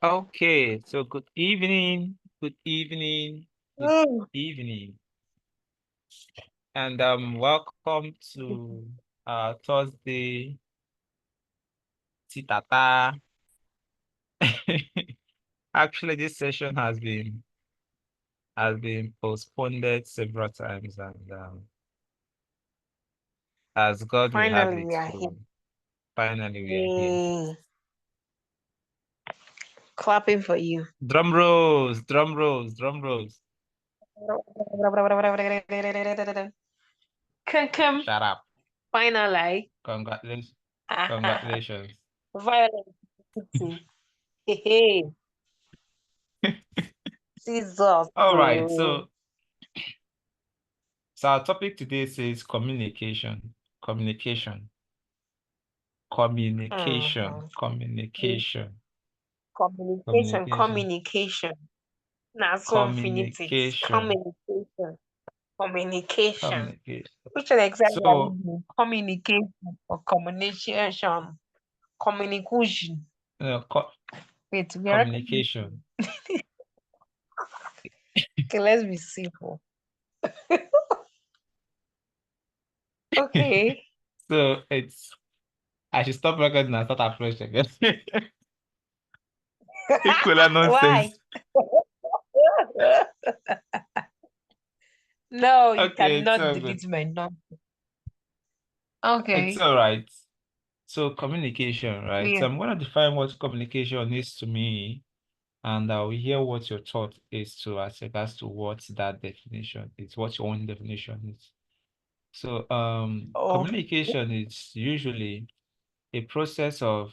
Okay, so good evening, good evening, good Mm, evening, and welcome to Thursday Titata. Actually, this session has been postponed several times, and as God will have finally, it, we are here. so finally we are here. Yay. Clapping for you. Drum rolls, drum rolls, drum rolls. Come, Shut up. finally. Congratulations, Ah, congratulations. violent. Hey, hey. Jesus. All right, Oh. so our topic today says communication, communication, communication, Mhm. communication, Communication, communication, communication. Now, so infinitives. communication, Communication, communication. communication. Which one exactly are you So, doing? Communication or communication? Communication. co Wait, we are recording. communication. Okay, let's be simple. Okay. So I should stop recording and start afresh again. Equal Why? nonsense. No, you Okay, it's cannot all good. delete my number. It's Okay. all right. So communication, right? Yeah. So I'm going to define what communication is to me, and I'll hear what your thought is to as regards to what that definition is, what your own definition is. So, Oh, communication is usually a process of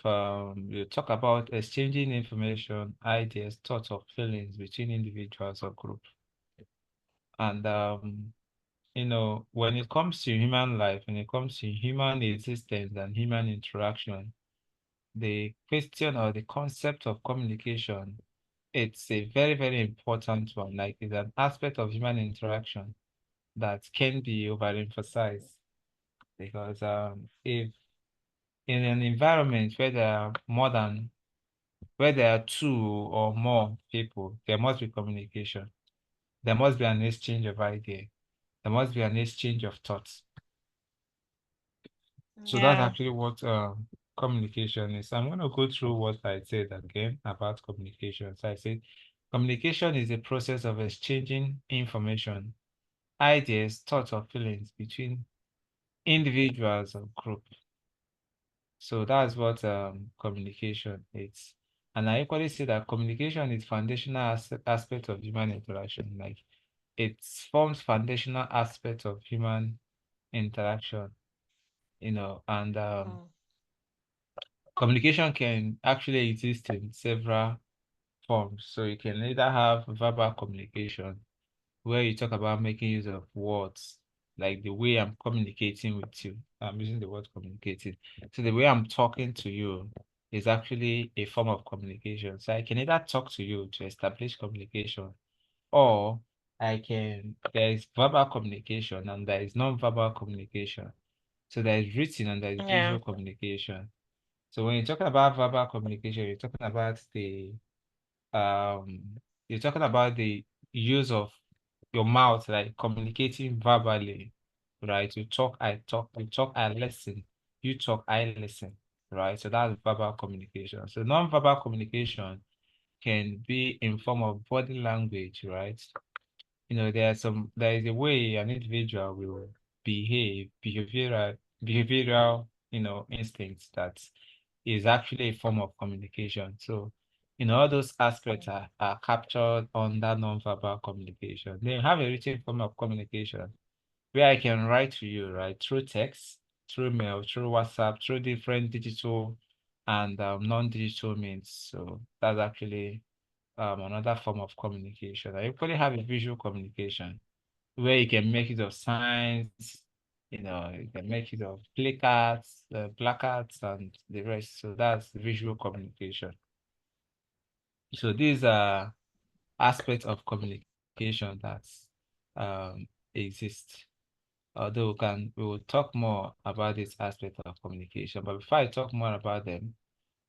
you talk about exchanging information, ideas, thoughts, or feelings between individuals or groups. And when it comes to human life, when it comes to human existence and human interaction, the question or the concept of communication, it's a very, very important one. Like it's an aspect of human interaction that can be overemphasized because if in an environment where there are two or more people, there must be communication. There must be an exchange of ideas. There must be an exchange of thoughts. So that's yeah. actually what communication is. I'm going to go through what I said again about communication. So I said communication is a process of exchanging information, ideas, thoughts, or feelings between individuals or groups. So that's what communication is. And I equally say that communication is foundational aspect of human interaction. Like it forms foundational aspect of human interaction, and Mm. communication can actually exist in several forms. So you can either have verbal communication, where you talk about making use of words, like the way I'm communicating with you. I'm using the word communicating. So the way I'm talking to you is actually a form of communication. So I can either talk to you to establish communication, or there is verbal communication and there is non-verbal communication. So there is written and there is Yeah. visual communication. So when you're talking about verbal communication, um you're talking about the use of your mouth, like communicating verbally, right? You talk, I talk, you talk, I listen, you talk, I listen, right? So that's verbal communication. So non-verbal communication can be in form of body language, right? There is a way an individual will behave, behavioral, instincts that is actually a form of communication. So, all those aspects are captured under non-verbal communication. Then you have a written form of communication where I can write to you, right, through text, through mail, through WhatsApp, through different digital and non-digital means. So that's actually another form of communication. I equally have a visual communication where you can make use of signs, you can make use of placards, and the rest. So that's visual communication. So these are aspects of communication that um, exist. Although we will talk more about this aspect of communication. But before I talk more about them,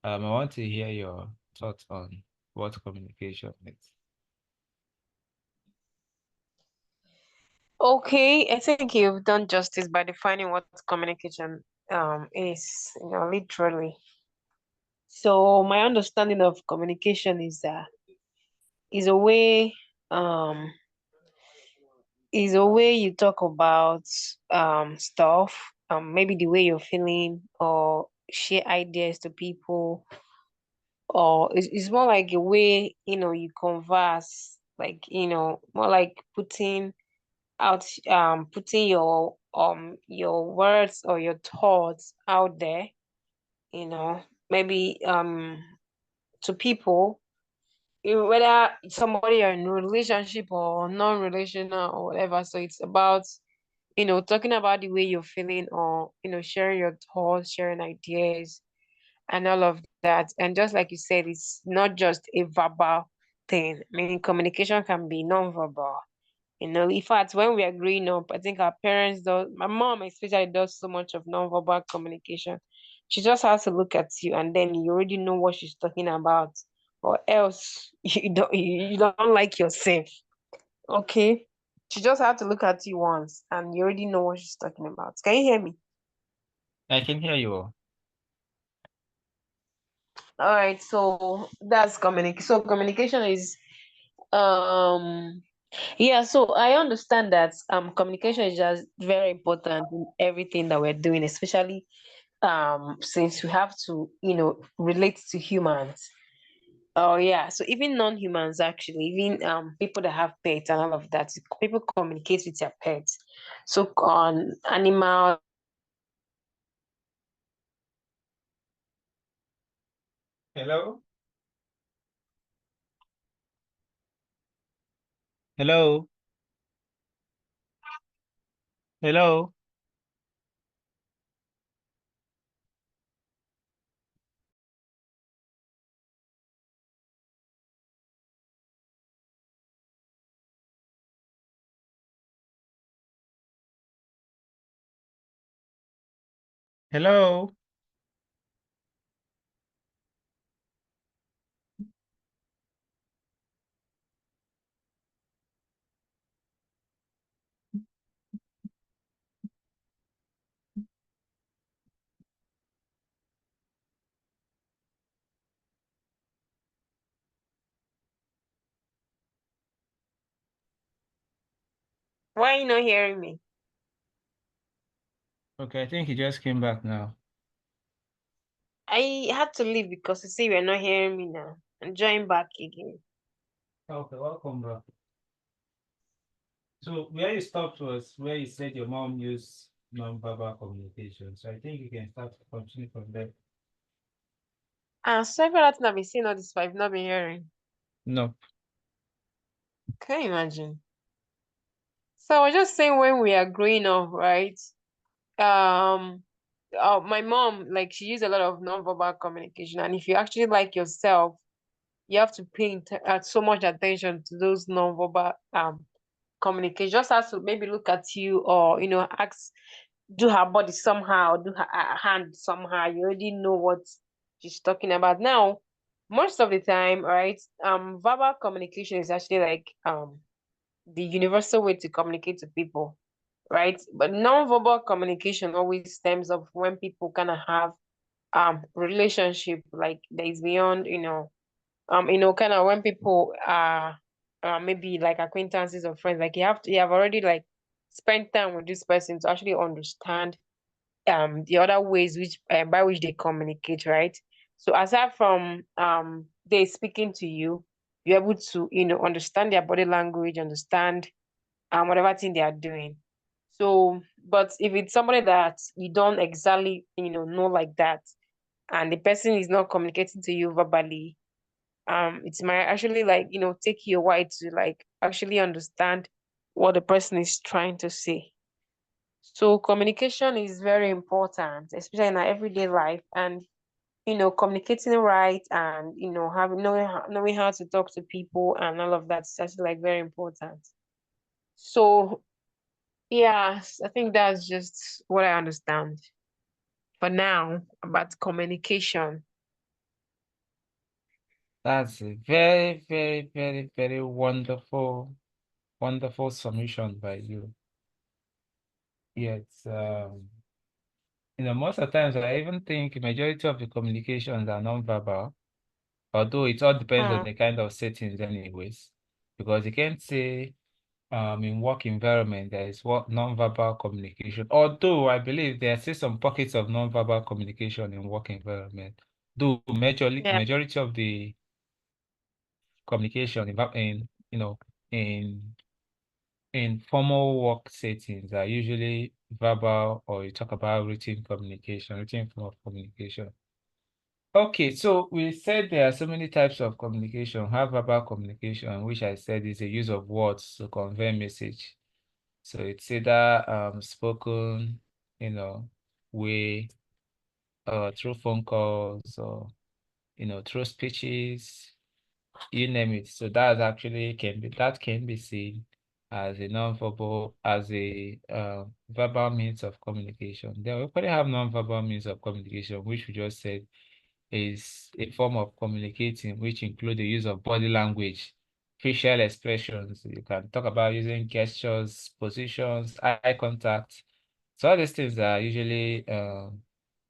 I want to hear your thoughts on. what communication is. Okay, I think you've done justice by defining what communication is, literally. So my understanding of communication is a way um is a way you talk about stuff, maybe the way you're feeling or share ideas to people, or it's more like a way, you converse, like, more like putting your words or your thoughts out there, maybe to people, whether somebody you're in a relationship or non-relational or whatever. So it's about, talking about the way you're feeling, or, sharing your thoughts, sharing ideas, and all of that. And just like you said, it's not just a verbal thing. I mean, communication can be non-verbal. In fact, when we are growing up, I think our parents do, my mom especially does so much of non-verbal communication. She just has to look at you and then you already know what she's talking about, or else you don't like yourself. Okay. She just had to look at you once and you already know what she's talking about. Can you hear me? I can hear you all. All right, so that's so communication is um yeah, so I understand that communication is just very important in everything that we're doing, especially since we have to, relate to humans. Oh yeah, so even non-humans, actually, even people that have pets and all of that, people communicate with their pets. So on animal. Hello? Hello? Hello? Hello? Why are you not hearing me? Okay, I think he just came back now. I had to leave because you see you're not hearing me now. And join back again. Okay, welcome back. So where you stopped was where you said your mom used non-verbal communication. So I think you can start to continue from there. And so every other thing I've been seeing all this, but I've not been hearing. No. Can you imagine? So I was just saying, when we are growing up, right? Um, my mom, like, she used a lot of non-verbal communication, and if you actually like yourself, you have to pay so much attention to those non-verbal communication. Just has to maybe look at you, or ask, do her body somehow, do her hand somehow. You already know what she's talking about. Now, most of the time, right? Verbal communication is actually like the universal way to communicate to people, right? But non-verbal communication always stems up when people kind of have relationship, like, that is beyond, kind of when people are maybe like acquaintances or friends. Like, you have already, like, spent time with this person to actually understand the other ways which by which they communicate, right? So aside from they speaking to you, you're able to, understand their body language, understand whatever thing they are doing. So, but if it's somebody that you don't exactly, know like that, and the person is not communicating to you verbally, it might actually, like, take you a while to, like, actually understand what the person is trying to say. So communication is very important, especially in our everyday life, and communicating right, and having knowing how to talk to people and all of that is actually, like, very important. So yes, I think that's just what I understand for now about communication. That's a very, very, very, very wonderful, wonderful submission by you. Yes, most of the times I even think majority of the communications are non-verbal, although it all depends on Hmm. the kind of settings anyways, because you can't say in work environment there is what non-verbal communication, although I believe there are still some pockets of non-verbal communication in work environment, though Yeah. majority of the communication in in in formal work settings are usually verbal, or you talk about written communication, written form of communication. Okay, so we said there are so many types of communication. Have verbal communication, which I said is the use of words to convey message. So it's either spoken, way, through phone calls, or through speeches, you name it. So that can be seen as a non-verbal, as a verbal means of communication. Then we probably have non-verbal means of communication, which we just said is a form of communicating, which include the use of body language, facial expressions. You can talk about using gestures, positions, eye contact. So all these things are usually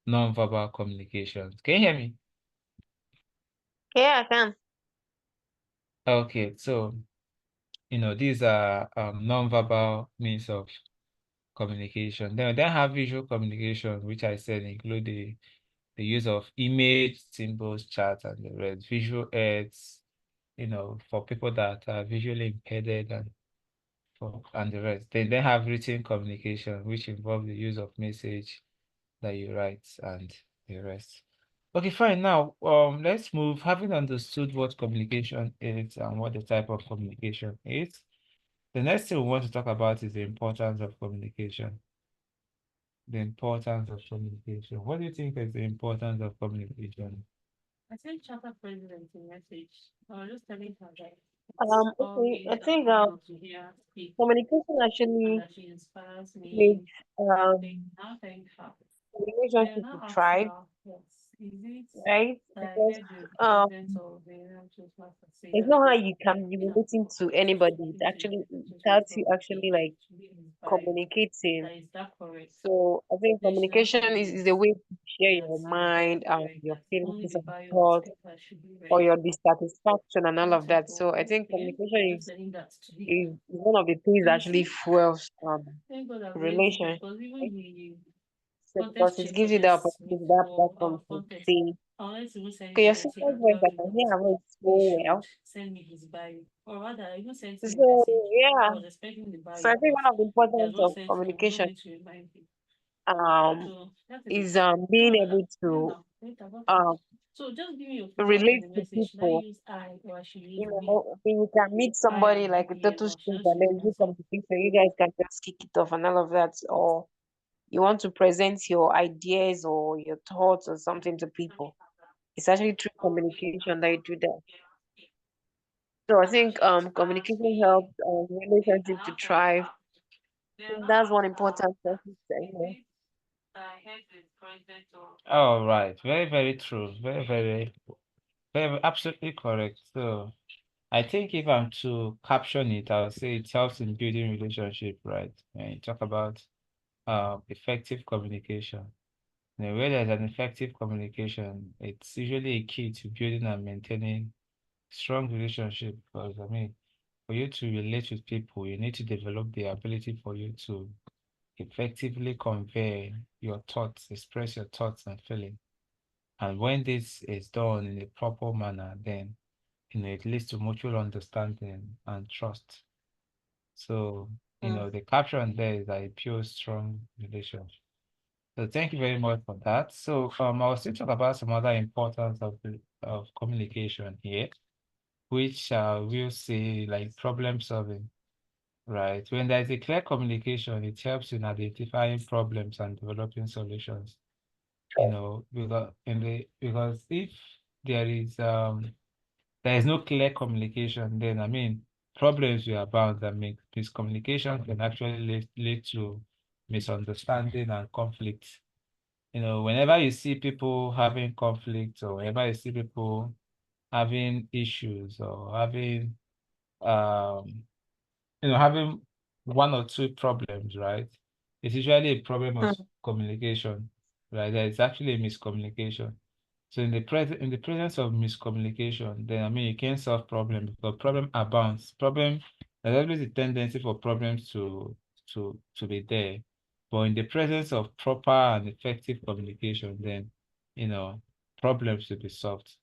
non-verbal communications. Can you hear me? Yeah, I can. Okay, so these are non-verbal means of communication. Then we then have visual communication, which I said include the use of image, symbols, charts, and the rest. Visual aids, for people that are visually impaired, and the rest. Then have written communication, which involve the use of message that you write and the rest. Okay, fine. Now, let's move. Having understood what communication is and what the type of communication is, the next thing we want to talk about is the importance of communication. The importance of communication. What do you think is the importance of communication? I sent Chaka President a message. I was just telling her that it's Okay, I always think affirming to hear her speak communication and actually that she inspires me. makes They now thank her. the I relationship to now asked thrive, her, yes, is it right? that I Because heard you're the um, president of the United States Master say there's that, not how you can be you know, relating to she's anybody. It's talking to actually just without you from actually like being inspired. communicating. That is that correct? So I think Then she now communication said is a yes, way to share that your is very mind and correct, your that only feelings the and bio on thoughts paper should be or read. your dissatisfaction and all I of was like, that. So I oh, think okay. I'm communication just learning that today. is one of the things So that you actually see, fuels thank God I've learned it relationship. because even Right? the So because contest it chair gives you the suggests me opportunity, to that go platform to contest. say, I wanted to even send okay, him a your message sister's and voice, tell I him can that hear her voice he so should well. send me his bio. Or rather, I even sent him a So message. I yeah, was expecting the so I bio, think but one of the he has importance not of sent it. I will not communication need to remind him. um So that is it. is No, being no, able no, to no. Wait, I got it. um So just give me your feedback on relate the to message. Should I people. use I or I should use You we? know, when you can meet I somebody and like a we total or should I stranger and just then use do myself? communication, you guys can just kick it off and all of that, or you want to present your ideas or your thoughts or something to people. It's actually through communication that you do that. So I think communication helps relationship to thrive. And that's one important thing. All right, very, very true. Very, very, very, absolutely correct. So I think if I'm to caption it, I'll say it helps in building relationship, right? When you talk about effective communication. In a way there's an effective communication, it's usually a key to building and maintaining strong relationship, because I mean, for you to relate with people, you need to develop the ability for you to effectively convey your thoughts, express your thoughts and feelings. And when this is done in a proper manner, then it leads to mutual understanding and trust. So, Mm. the caption there is a pure strong relationship. So thank you very much for that. So I'll still talk about some other importance of communication here, which we'll see like problem solving, right? When there's a clear communication, it helps in identifying problems and developing solutions. Because if there is no clear communication, then I mean problems will abound. That make miscommunication can actually lead to misunderstanding and conflict. Whenever you see people having conflict, or whenever you see people having issues or having having one or two problems, right? It's usually a problem of Mm. communication, right? There is actually a miscommunication. So in the presence of miscommunication, then I mean you can't solve problems because problem abounds. There's always a tendency for problems to be there. But in the presence of proper and effective communication, then problems will be solved.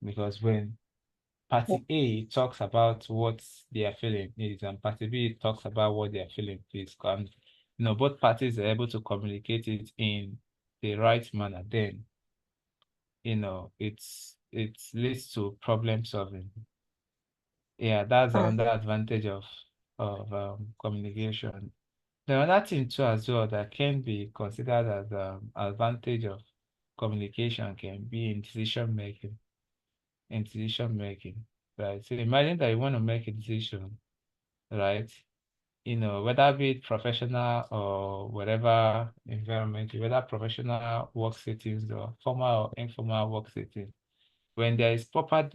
Because when Party A talks about what their feeling is, and Party B talks about what their feeling is, and both parties are able to communicate it in the right manner, then it leads to problem solving. Yeah, that's Mm. another advantage of communication. The other thing too as well that can be considered as advantage of communication can be in decision making. In decision making, right? So imagine that you want to make a decision, right? Whether be it professional or whatever environment, whether professional work settings or formal or informal work settings, when there is proper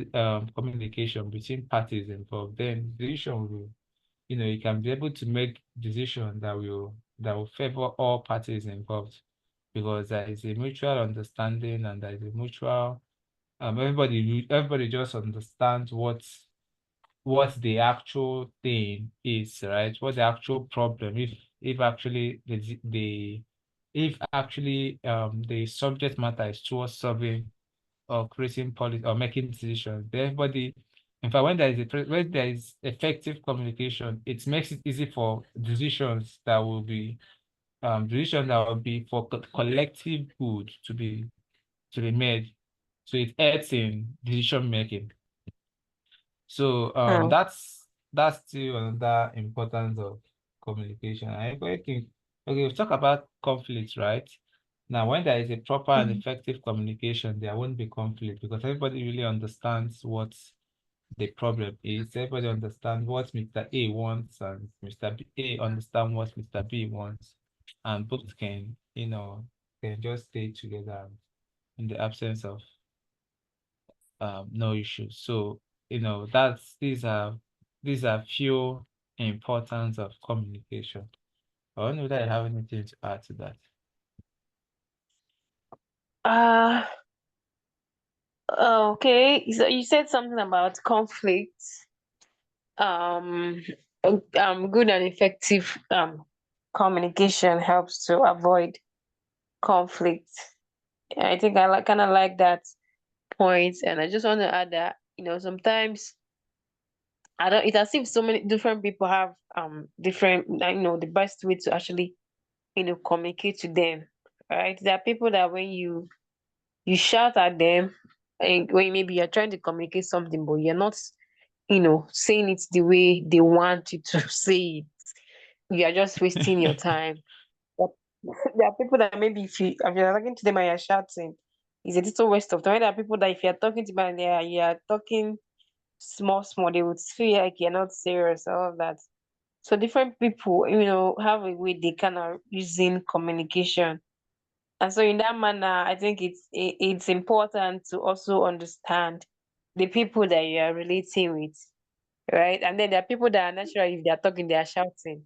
communication between parties involved, then decision will, you can be able to make decision that will favor all parties involved because there is a mutual understanding and there is a mutual everybody just understands what the actual thing is, right? What the actual problem, if actually the subject matter is towards solving or creating policy or making decisions. Everybody, in fact, when there is effective communication, it makes it easy for decisions that will be for collective good to be made. So it aids in decision making. So Mm. that's still another importance of communication. Okay, we talk about conflict, right? Now, when there is a proper and Mm. effective communication, there won't be conflict because everybody really understands what the problem is. Everybody understands what Mr. A wants and A understand what Mr. B wants, and both can just stay together in the absence of no issues. So, that's these are few importance of communication. I don't know that I have anything to add to that. Uh, okay. So you said something about conflict. Um, Good and effective communication helps to avoid conflict. I think I kind of like that point, and I just want to add that sometimes I don't. It's as if so many different people have different the best way to actually communicate to them. Right? There are people that when you shout at them, and when maybe you're trying to communicate something, but you're not saying it the way they want you to say it. You are just wasting your time. But there are people that maybe if you're talking to them and you're shouting, it's a little waste of time. There are people that if you're talking to them and you're talking small, small, they would feel like you're not serious, all of that. So different people, have a way they kind of using communication. And so in that manner, I think it's important to also understand the people that you are relating with, right? And then there are people that are naturally, if they are talking, they are shouting.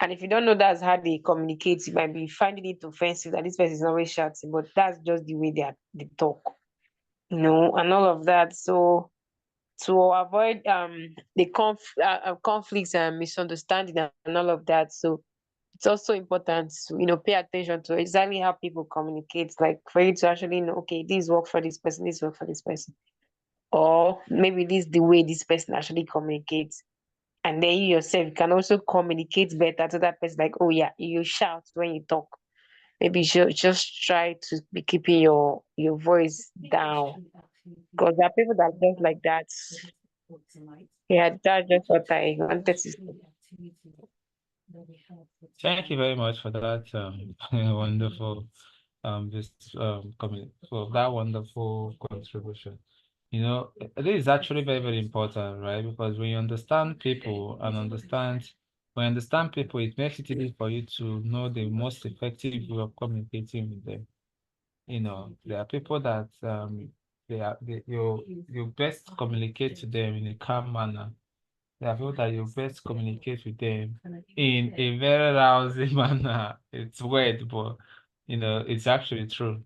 And if you don't know that's how they communicate, you might be finding it offensive that this person is always shouting, but that's just the way they talk, and all of that. So to avoid the conflicts and misunderstanding and all of that. So it's also important to pay attention to exactly how people communicate, like for you to actually know, okay, this work for this person, this work for this person, or maybe this the way this person actually communicates. And then you yourself can also communicate better to that person, like, oh yeah, you shout when you talk. Maybe you should just try to be keeping your voice down, because there are people that are just like that. Yeah, that's just what I wanted to say. Thank you very much for that wonderful this for that wonderful contribution. This is actually very, very important, right? Because when you understand people, it makes it easy for you to know the most effective way of communicating with them. There are people that you best communicate to them in a calm manner. There are people that you best communicate with them in a very rousing manner. It's weird, but it's actually true.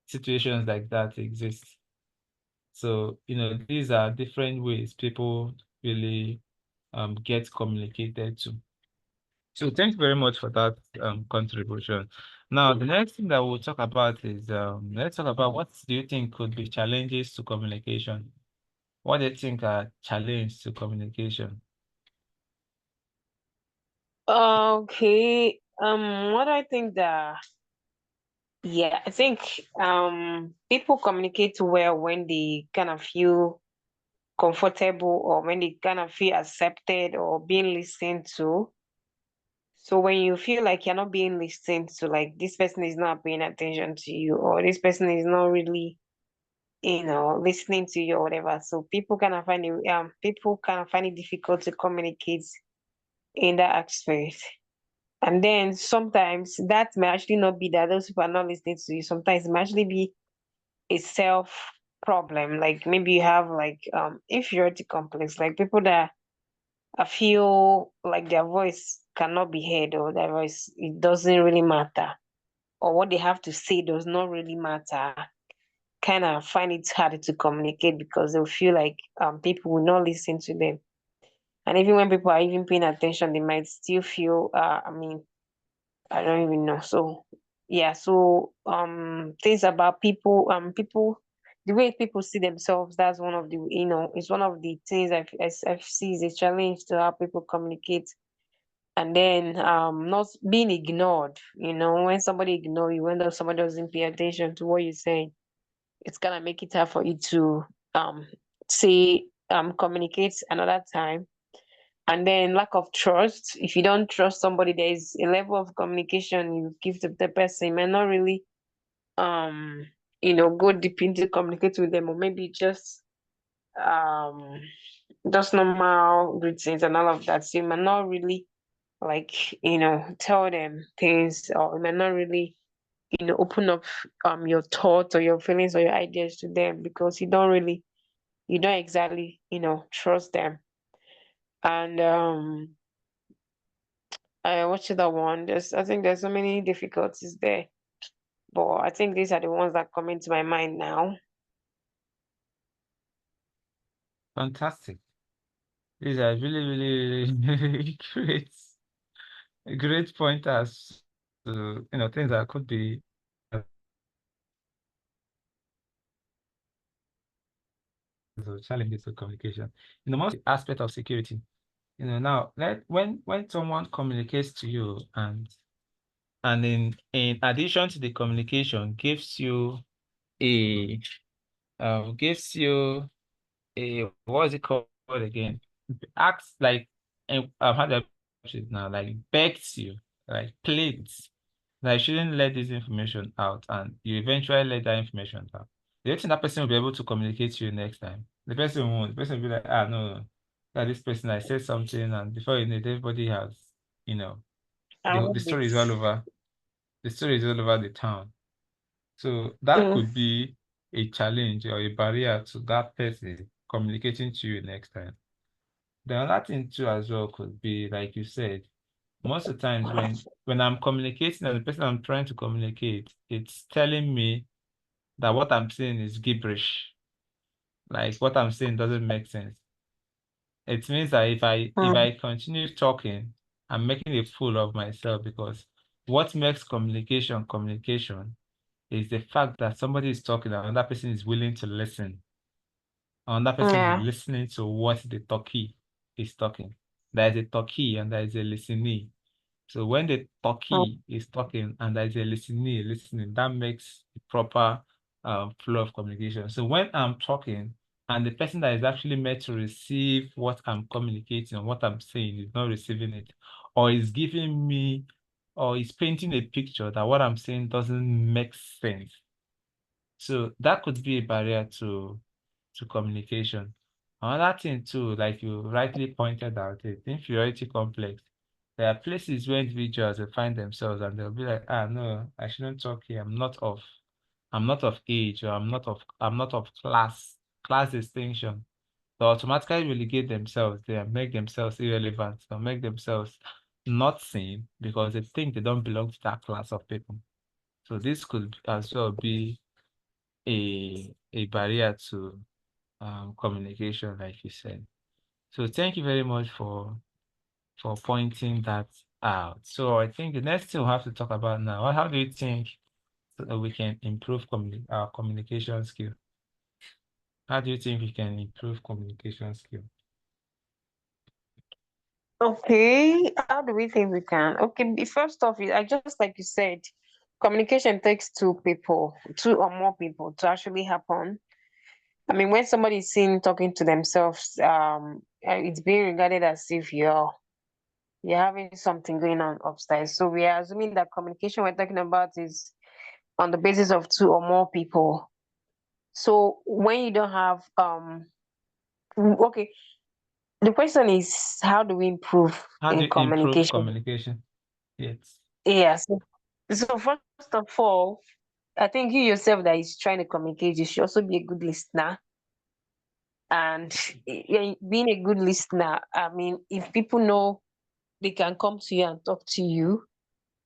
Situations like that exist. So, these are different ways people really get communicated to. So thanks very much for that contribution. Now, the next thing that we'll talk about is let's talk about what do you think could be challenges to communication? What do you think are challenges to communication? Okay. What do I think that yeah, I think people communicate well when they kind of feel comfortable or when they kind of feel accepted or being listened to. So when you feel like you're not being listened to, like this person is not paying attention to you, or this person is not really, listening to you or whatever. So people kind of find it difficult to communicate in that aspect. And then sometimes that may actually not be that those people are not listening to you. Sometimes it might actually be a self problem. Like maybe you have like inferiority complex, like people that I feel like their voice cannot be heard or their voice it doesn't really matter. Or what they have to say does not really matter. Kind of find it hard to communicate because they'll feel like people will not listen to them. And even when people are even paying attention, they might still feel I don't even know. So yeah, so things about people the way people see themselves, that's one of the it's one of the things I see is a challenge to how people communicate. And then not being ignored, when somebody ignore you, when somebody doesn't pay attention to what you're saying, it's gonna make it hard for you to say communicate another time. And then lack of trust. If you don't trust somebody, there is a level of communication you give to the person. You might not really go deep into communicate with them, or maybe um just normal greetings and all of that. So you might not really like, tell them things, or you might not really, open up your thoughts or your feelings or your ideas to them because you don't exactly, trust them. And what's the one? I think there's so many difficulties there, but I think these are the ones that come into my mind now. Fantastic. These are really, really, really great pointers to, things that could be challenges to communication. Most aspect of security. Now when someone communicates to you and in addition to the communication gives you a gives you a what is it called again? Acts like how do I put it now? Like begs you, like pleads. That you shouldn't let this information out, and you eventually let that information out. Do you think that person will be able to communicate to you next time? The person won't. The person will be like, no, that this person I said something, and before you know it, everybody has, you know, I the love story is all this. over. The story is all over the town. So that Mm. could be a challenge or a barrier to that person communicating to you next time. The other thing too as well could be, like you said, most of the times when I'm communicating and the person I'm trying to communicate, it's telling me that what I'm saying is gibberish. Like what I'm saying doesn't make sense. It means that if Mm. I continue talking, I'm making a fool of myself because what makes communication is the fact that somebody is talking and another person is willing to listen. Another person is Yeah. listening to what the talkie is talking. There is a talkie and there is a listening. So when the Mm. talkie is talking and there is a listening, that makes the proper flow of communication. So when I'm talking and the person that is actually meant to receive what I'm communicating and what I'm saying is not receiving it, or is giving me, or is painting a picture that what I'm saying doesn't make sense. So that could be a barrier to communication. Another thing too, like you rightly pointed out, is inferiority complex. There are places where individuals will find themselves and they'll be like, no, I shouldn't talk here. I'm not off. I'm not of age, or I'm not of class distinction. They automatically relegate themselves there, make themselves irrelevant, or make themselves not seen because they think they don't belong to that class of people. So this could as well be a barrier to communication, like you said. So thank you very much for pointing that out. So I think the next thing we'll have to talk about now, how do you think we can improve our communication skill? How do you think we can improve communication skill? Okay, how do we think we can? Okay, first off, I just like you said, communication takes two people, two or more people to actually happen. I mean, when somebody is seen talking to themselves, it's being regarded as if you're having something going on upstairs. So we are assuming that communication we're talking about is on the basis of two or more people. So when you don't have okay, the question is how do we improve How do in you improve communication? communication? Yes. Yes. So first of all, I think you yourself that is trying to communicate, you should also be a good listener. And being a good listener, I mean, if people know they can come to you and talk to you,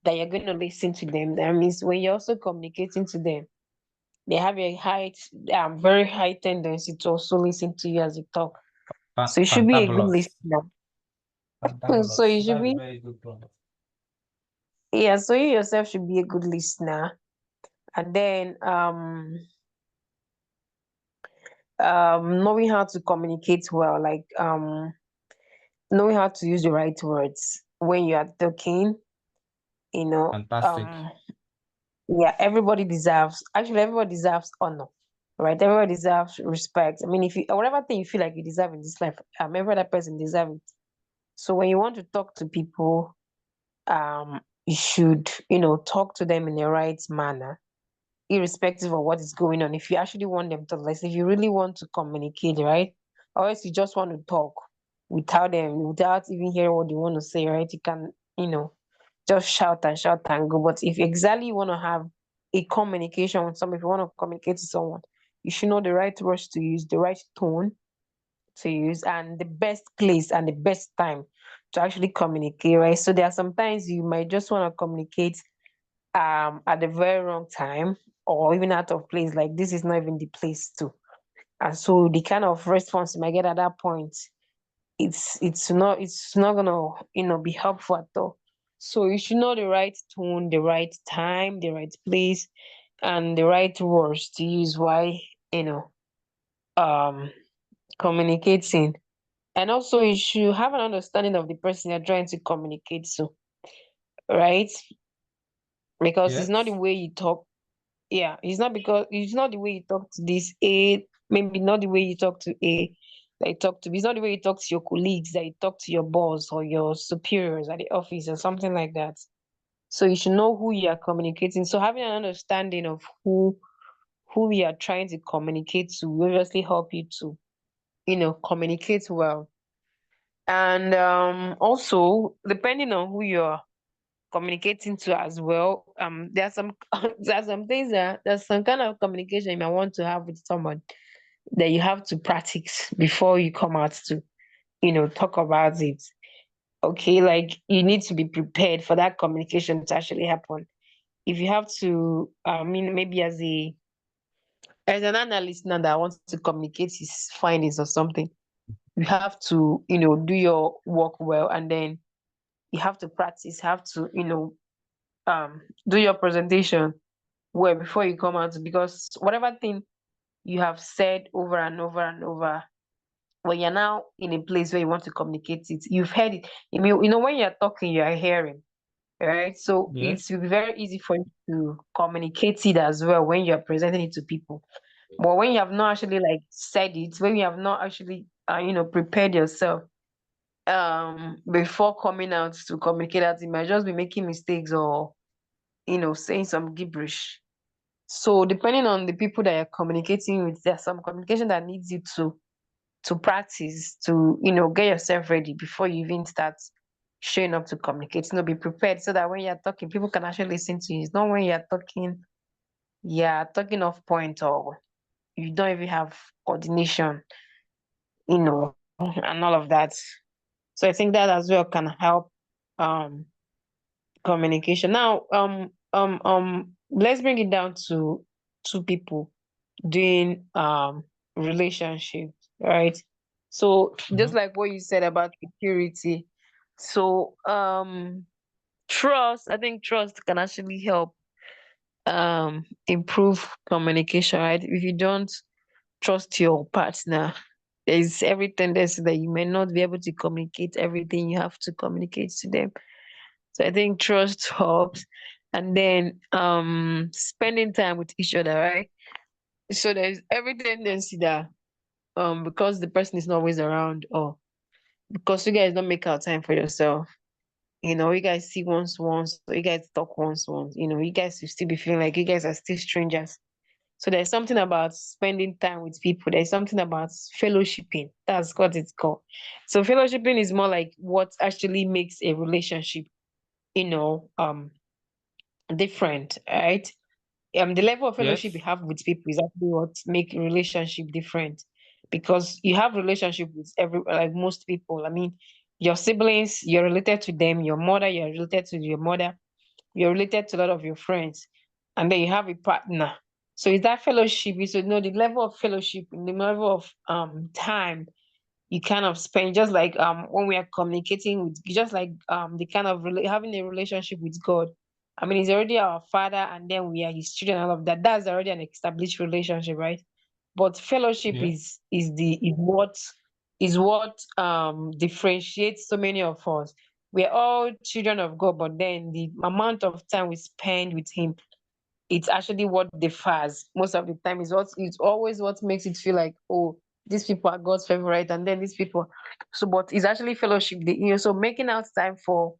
that you're going to listen to them, that means when you're also communicating to them, they have a very high tendency to also listen to you as you talk. So you should be a good Fantabulous. listener. So Fantabulous. you should That's a be, very good point. yeah. So you yourself should be a good listener, and then knowing how to communicate well, like knowing how to use the right words when you are talking. You know, Fantastic. yeah, everybody deserves honor, right? Everybody deserves respect. I mean, if you whatever thing you feel like you deserve in this life, every other person deserves it. So when you want to talk to people, you should, talk to them in the right manner, irrespective of what is going on. If you actually want them to listen, if you really want to communicate, right? Or else you just want to talk without even hearing what they want to say, right? You can, just shout and go. But if exactly you want to have a communication with someone, if you want to communicate to someone, you should know the right words to use, the right tone to use, and the best place and the best time to actually communicate, right? So there are sometimes you might just want to communicate at the very wrong time or even out of place, like this is not even the place to. And so the kind of response you might get at that point, it's not gonna be helpful at all. So you should know the right tone, the right time, the right place, and the right words to use while you know um communicating. And also you should have an understanding of the person you're trying to communicate to, right? Because it's not the Yes. way you talk. Yeah, it's not the way you talk to this A, maybe not the way you talk to A that you talk to B. It's not the way you talk to your colleagues that you talk to your boss or your superiors at the office or something like that. So you should know who you are communicating. So having an understanding of who you are trying to communicate to will obviously help you to, communicate well. And also depending on who you're communicating to as well. There's some there's some things there's some kind of communication you might want to have with someone that you have to practice before you come out to, talk about it. Okay, like you need to be prepared for that communication to actually happen. If you have to, I mean, maybe as an analyst now that wants to communicate his findings or something, you have to, do your work well, and then you have to practice, have to, do your presentation well before you come out, because whatever thing you have said over and over and over, when you're now in a place where you want to communicate it, you've heard it. I mean, when you're talking, you're hearing, right? So it Yes. will be very easy for you to communicate it as well when you're presenting it to people. But when you have not actually like said it, when you have not actually, prepared yourself before coming out to communicate that, you might just be making mistakes or saying some gibberish. So depending on the people that you're communicating with, there's some communication that needs you to practice to get yourself ready before you even start showing up to communicate. Be prepared so that when you're talking, people can actually listen to you. It's not when you're talking yeah, talking off point, or you don't even have coordination, and all of that. So I think that as well can help um communication. Now, let's bring it down to two people doing relationships, right? So just Mhm. like what you said about security, so trust, I think trust can actually help improve communication, right? If you don't trust your partner, there's every tendency that you may not be able to communicate everything you have to communicate to them. So I think trust helps. And then spending time with each other, right? So there's every tendency that because the person is not always around, or because you guys don't make out time for yourself, you guys see once, or you guys talk once, you guys will still be feeling like you guys are still strangers. So there's something about spending time with people. There's something about fellowshipping. That's what it's called. So fellowshipping is more like what actually makes a relationship, you know, um, different, right? The level of fellowship you Yes. have with people is actually what make a relationship different, because you have relationship with like most people. I mean, your siblings, you're related to them. Your mother, you're related to your mother. You're related to a lot of your friends, and then you have a partner. So is that fellowship? You should know the level of fellowship, the level of time you kind of spend, just like when we are communicating with, just like the kind of having a relationship with God. I mean, he's already our father, and then we are his children, all of that. That's already an established relationship, right? But fellowship Yeah. is what differentiates so many of us. We're all children of God, but then the amount of time we spend with him, it's actually what differs most of the time. It's always what makes it feel like, oh, these people are God's favorite, and then these people. So, but it's actually fellowship. So making out time for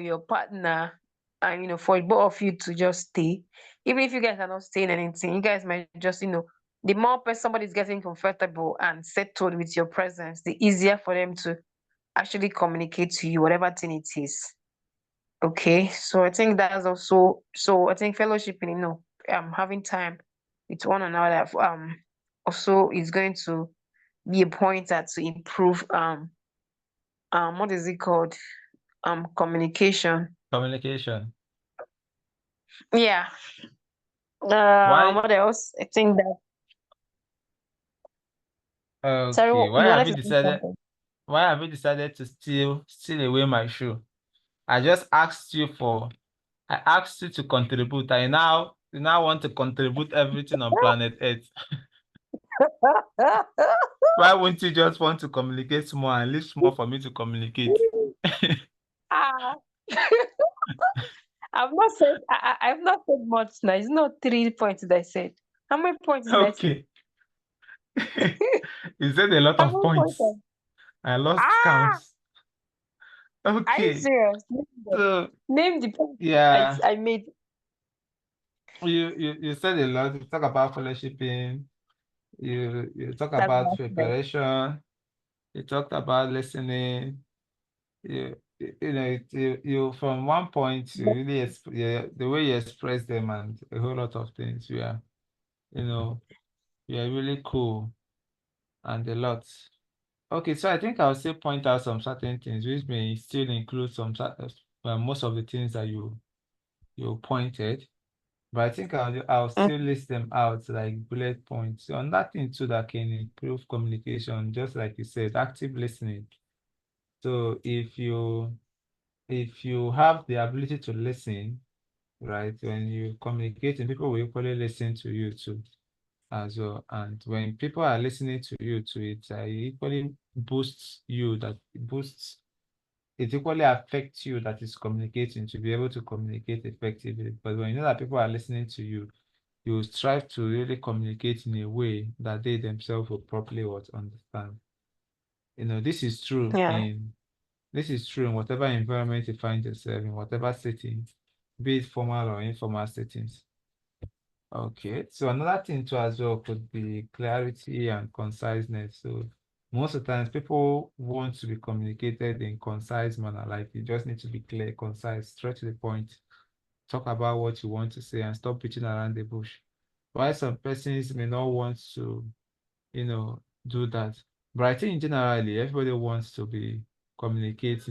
your partner, and for both of you to just stay, even if you guys are not saying anything, you guys might just the more somebody's getting comfortable and settled with your presence, the easier for them to actually communicate to you whatever thing it is. Okay, so I think that's also, so I think fellowshipping, having time with one another, also is going to be a pointer to improve what is it called, communication. Communication. Yeah. Why? What else? I think that, sorry, Okay. Why you have wanted you to say decided? something. Why have you decided to steal away my shoe? I just asked you for. I asked you to contribute. You now want to contribute everything on planet Earth. Why won't you just want to communicate more and leave more for me to communicate? Ah. I've not said much now. It's not 3 points that I said. How many points did I say? Okay. You said a lot How of many points? points. I lost count. Ah, are you Okay. serious? Name them. So Name the points yeah, I made. you said a lot. You talk about fellowshipping. You talk That's about what I said. preparation. You talked about listening. You from one point you really the way you express them and a whole lot of things. You know, you are really cool and a lot. Okay, so I think I'll still point out some certain things which may still include most of the things that you pointed, but I think I'll Mm, still list them out like bullet points. So on that thing too that can improve communication, just like you said, active listening. So if you have the ability to listen, right, when you communicate, and people will equally listen to you too as well. And when people are listening to you too, it equally boosts you, that it boosts, it equally affects you that is communicating to be able to communicate effectively. But when you know that people are listening to you, you strive to really communicate in a way that they themselves will properly what understand. This is true yeah. in whatever environment you find yourself in, whatever setting, be it formal or informal settings. Okay, so another thing too as well could be clarity and conciseness. So most of the times people want to be communicated in concise manner, like you just need to be clear, concise, straight to the point. talk about what you want to say and stop beating around the bush. Why some persons may not want to, do that. But I think generally everybody wants to be communicated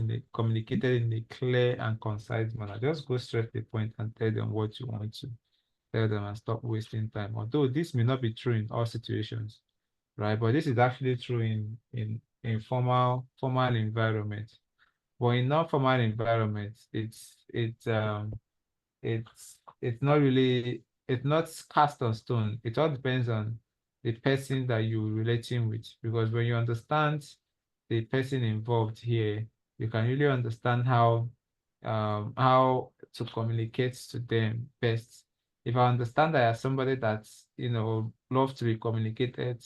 in a clear and concise manner. Just go straight to the point and tell them what you want to tell them and stop wasting time. Although this may not be true in all situations, right? But this is actually true in formal environments. But in non-formal environments, it's not cast on stone. It all depends on the person that you're relating with. Because when you understand the person involved here, you can really understand how to communicate to them best. If I understand that as somebody that's loves to be communicated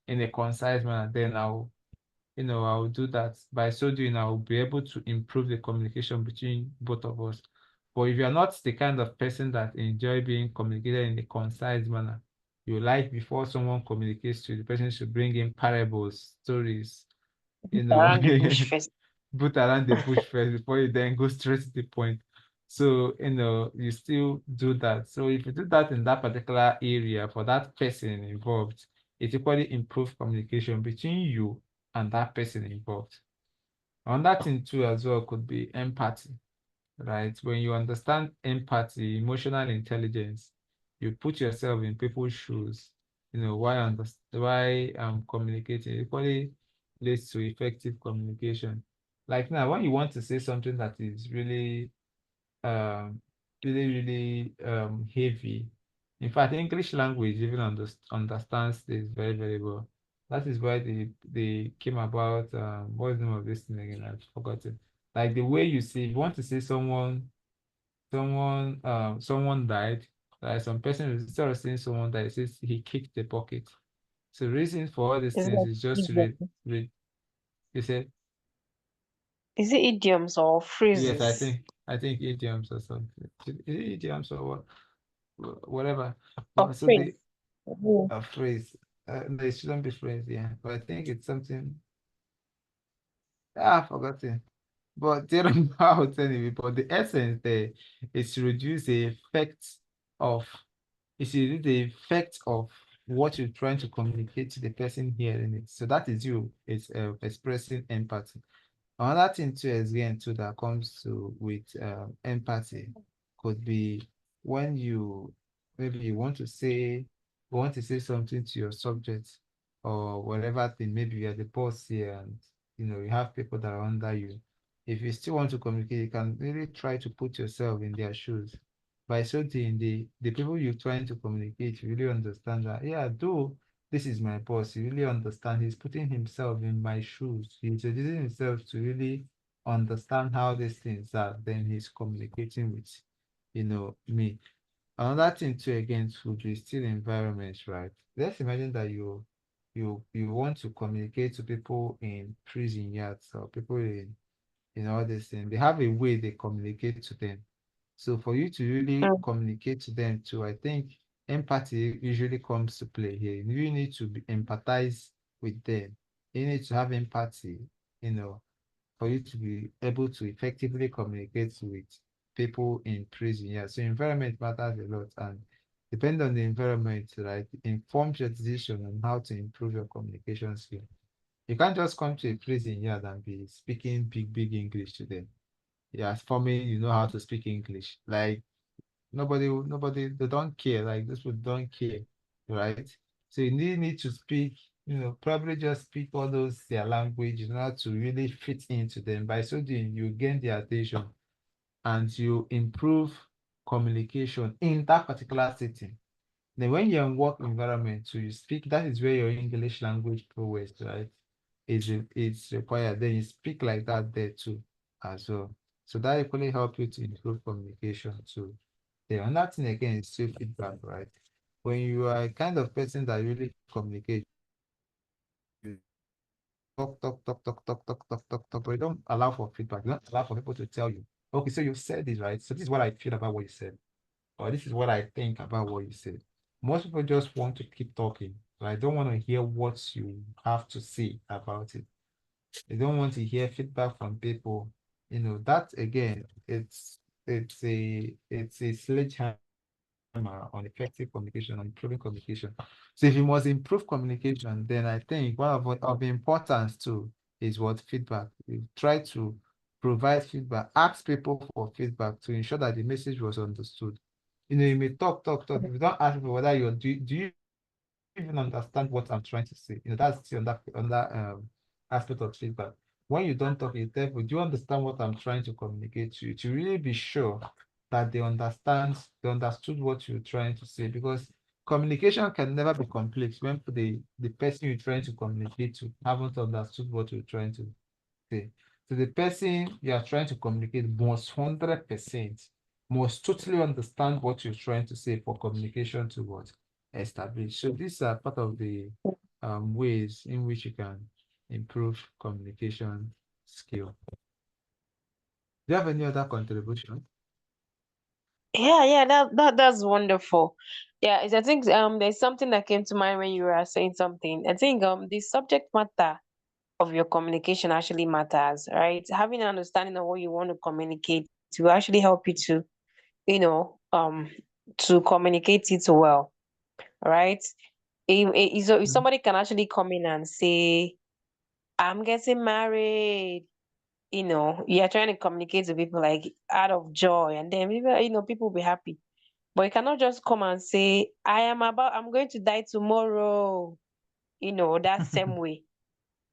in a concise manner, then I'll do that. By so doing, I'll be able to improve the communication between both of us. But if you're not the kind of person that enjoy being communicated in a concise manner, you like before someone communicates to you, the person should bring in parables, stories, Around the bush first. put around the bush first before you then go straight to the point. So, you still do that. So if you do that in that particular area for that person involved, it equally improves communication between you and that person involved. Another thing too as well could be empathy, right? When you understand empathy, emotional intelligence, you put yourself in people's shoes, why I'm communicating equally leads to effective communication. Like now, when you want to say something that is um, really heavy. In fact, English language even understands this very, very well. That is why they came about, what's the name of this thing again? I've forgotten. Like the way you say, if you want to say someone died, like some person instead of saying someone died, it says he kicked the bucket. So the reason for all these Is it things like is just to idiom? read. You said Is it idioms or yes, I phrases? think I think idioms or something. Is it idioms or what? Whatever. Or But so phrase? the Mhm. a phrase, no, it shouldn't be phrase, yeah. But I think it's something. I've forgotten. But they don't know how to anyway. But the essence there is to reduce the effect of the effect of what you're trying to communicate to the person hearing it. So that is you. It's expressing empathy. Another thing too, again, too, that comes to with empathy could be when you maybe you want to say something to your subject or whatever thing. Maybe you're the boss here, and you have people that are under you. If you still want to communicate, you can really try to put yourself in their shoes. By so doing, the people you're trying to communicate really understand that, yeah, though this is my boss. He really understand. He's putting himself in my shoes. He's reducing himself to really understand how these things are. Then he's communicating with, me. Another thing too, again, would be still environment, right? Let's imagine that you want to communicate to people in prison yards or people in all this thing. They have a way they communicate to them. So for you to really Mm. communicate to them too, I think empathy usually comes to play here. You need to empathize with them. You need to have empathy, you know, for you to be able to effectively communicate with people in prison. Yeah, so environment matters a lot, and depending on the environment, right, informs your decision on how to improve your communication skill. You can't just come to a prison yard and be speaking big English to them. Yeah, for me, you know how to speak English. Like nobody, they don't care. Like this people don't care, right? So you need to speak, probably just speak all those their language in order to really fit into them. By so doing, you gain their attention and you improve communication in that particular setting. Then when you're in work environment, so you speak, that is where your English language prowess, right? It's required. Then you speak like that there too, as well. So that equally help you to improve communication too. The another thing again is still feedback, right? When you are a kind of person that really communicate, you talk, but you don't allow for feedback. You don't allow for people to tell you, okay, so you said this, right? So this is what I feel about what you said, or this is what I think about what you said. Most people just want to keep talking, right? Don't want to hear what you have to say about it. They don't want to hear feedback from people. That again, it's it's a sledgehammer on effective communication, on improving communication. So if you must improve communication, then I think one of the importance too is what feedback. You try to provide feedback, ask people for feedback to ensure that the message was understood. You may talk. If you don't ask people whether do you even understand what I'm trying to say? That's still on that aspect of feedback. When you don't talk, you tell people, do you understand what I'm trying to communicate to you? To really be sure that they understood what you're trying to say, because communication can never be complete when the person you're trying to communicate to haven't understood what you're trying to say. So the person you are trying to communicate must 100% must totally understand what you're trying to say for communication to what establish. So these are part of the ways in which you can improve communication skill. Do you have any other contribution? Yeah, that's wonderful. Yeah, I think there's something that came to mind when you were saying something. I think the subject matter of your communication actually matters, right? Having an understanding of what you want to communicate will actually help you to, you know, to communicate it well, right? If somebody can actually come in and say, I'm getting married, you're trying to communicate to people like out of joy, and then people will be happy. But you cannot just come and say, I'm going to die tomorrow, that same way.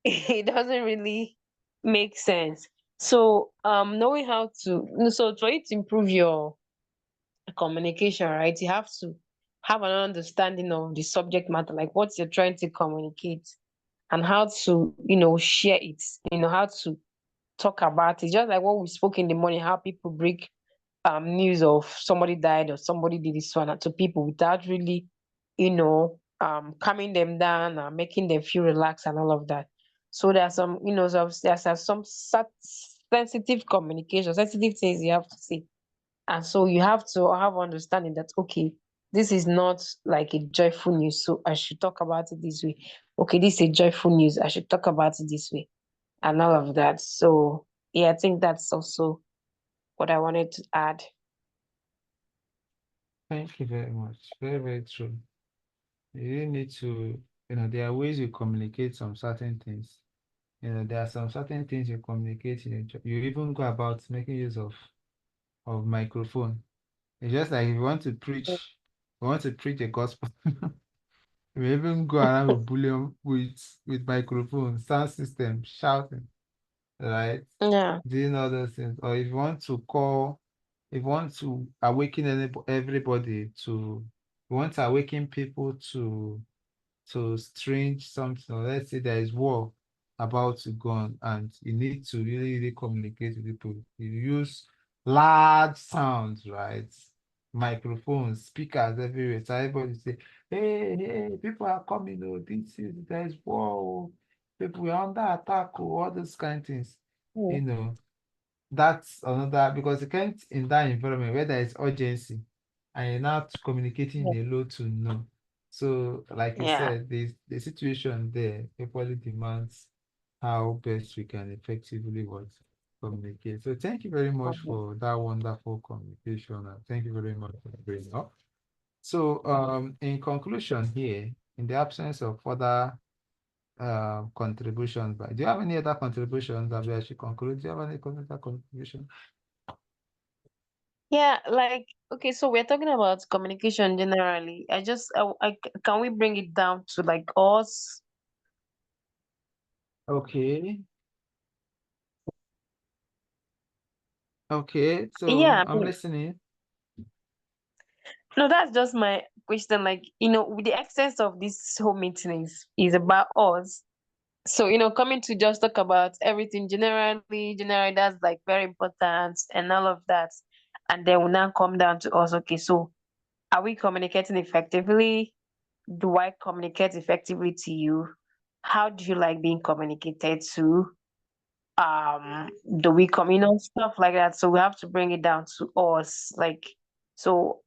It doesn't really make sense. So knowing how to so for you to improve your communication, right, you have to have an understanding of the subject matter, like what you're trying to communicate, and how to share it, how to talk about it. Just like what we spoke in the morning, how people break news of somebody died or somebody did this one to people without really calming them down and making them feel relaxed and all of that. So there's some there's some sensitive communication, sensitive things you have to say, and so you have to have understanding that, okay, this is not like a joyful news, so I should talk about it this way. Okay, this is a joyful news, I should talk about it this way, and all of that. So yeah, I think that's also what I wanted to add. Thank you very much. Very, very true. You really need to, there are ways you communicate some certain things. There are some certain things you communicate in a job. You even go about making use of microphone. It's just like if you want to preach the gospel, you even go around with bullion with microphone, sound system, shouting, right? Yeah. Doing all those things. Or if you want to awaken everybody you want to awaken people to strange something, or let's say there is war about to go on and you need to really, really communicate with people. You use large sounds, right? Microphones, speakers everywhere. So everybody say, hey, people are coming, oh, there is war, oh, people are under attack, oh, all those kind of things. Mm. You know, that's another because you can't in that environment where there is urgency and you're not communicating Yeah. in a low to no. So, like you Yeah. said, the situation there equally demands how best we can effectively communicate. So, thank you very much Mhm. for that wonderful communication, and thank you very much for bringing up. So, in conclusion, here, in the absence of further contributions, but do you have any other contributions that we should conclude? Do you have any other contribution? Yeah, like, okay, so we're talking about communication generally. Can we bring it down to like us? Okay. Okay. So Yeah, I I'm mean, listening. no, that's just my question. Like, with the essence of this whole meeting is about us. So, coming to just talk about everything generally, that's like very important and all of that. And then we now come down to us, okay, so are we communicating effectively? Do I communicate effectively to you? How do you like being communicated to? Do we come, stuff like that. So we have to bring it down to us. Like, so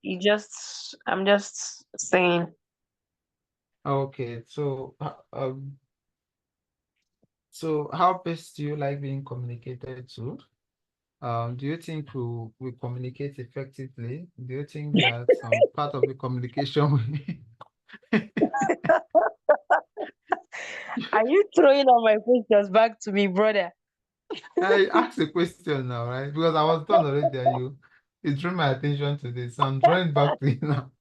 I'm just saying, Okay. So how best do you like being communicated to? Do you think we communicate effectively? Do you think that some part of the communication Are you throwing all my questions back to me, brother? I asked a question now, right? Because I was done already and you drew my attention to this. So I'm drawing back to you now.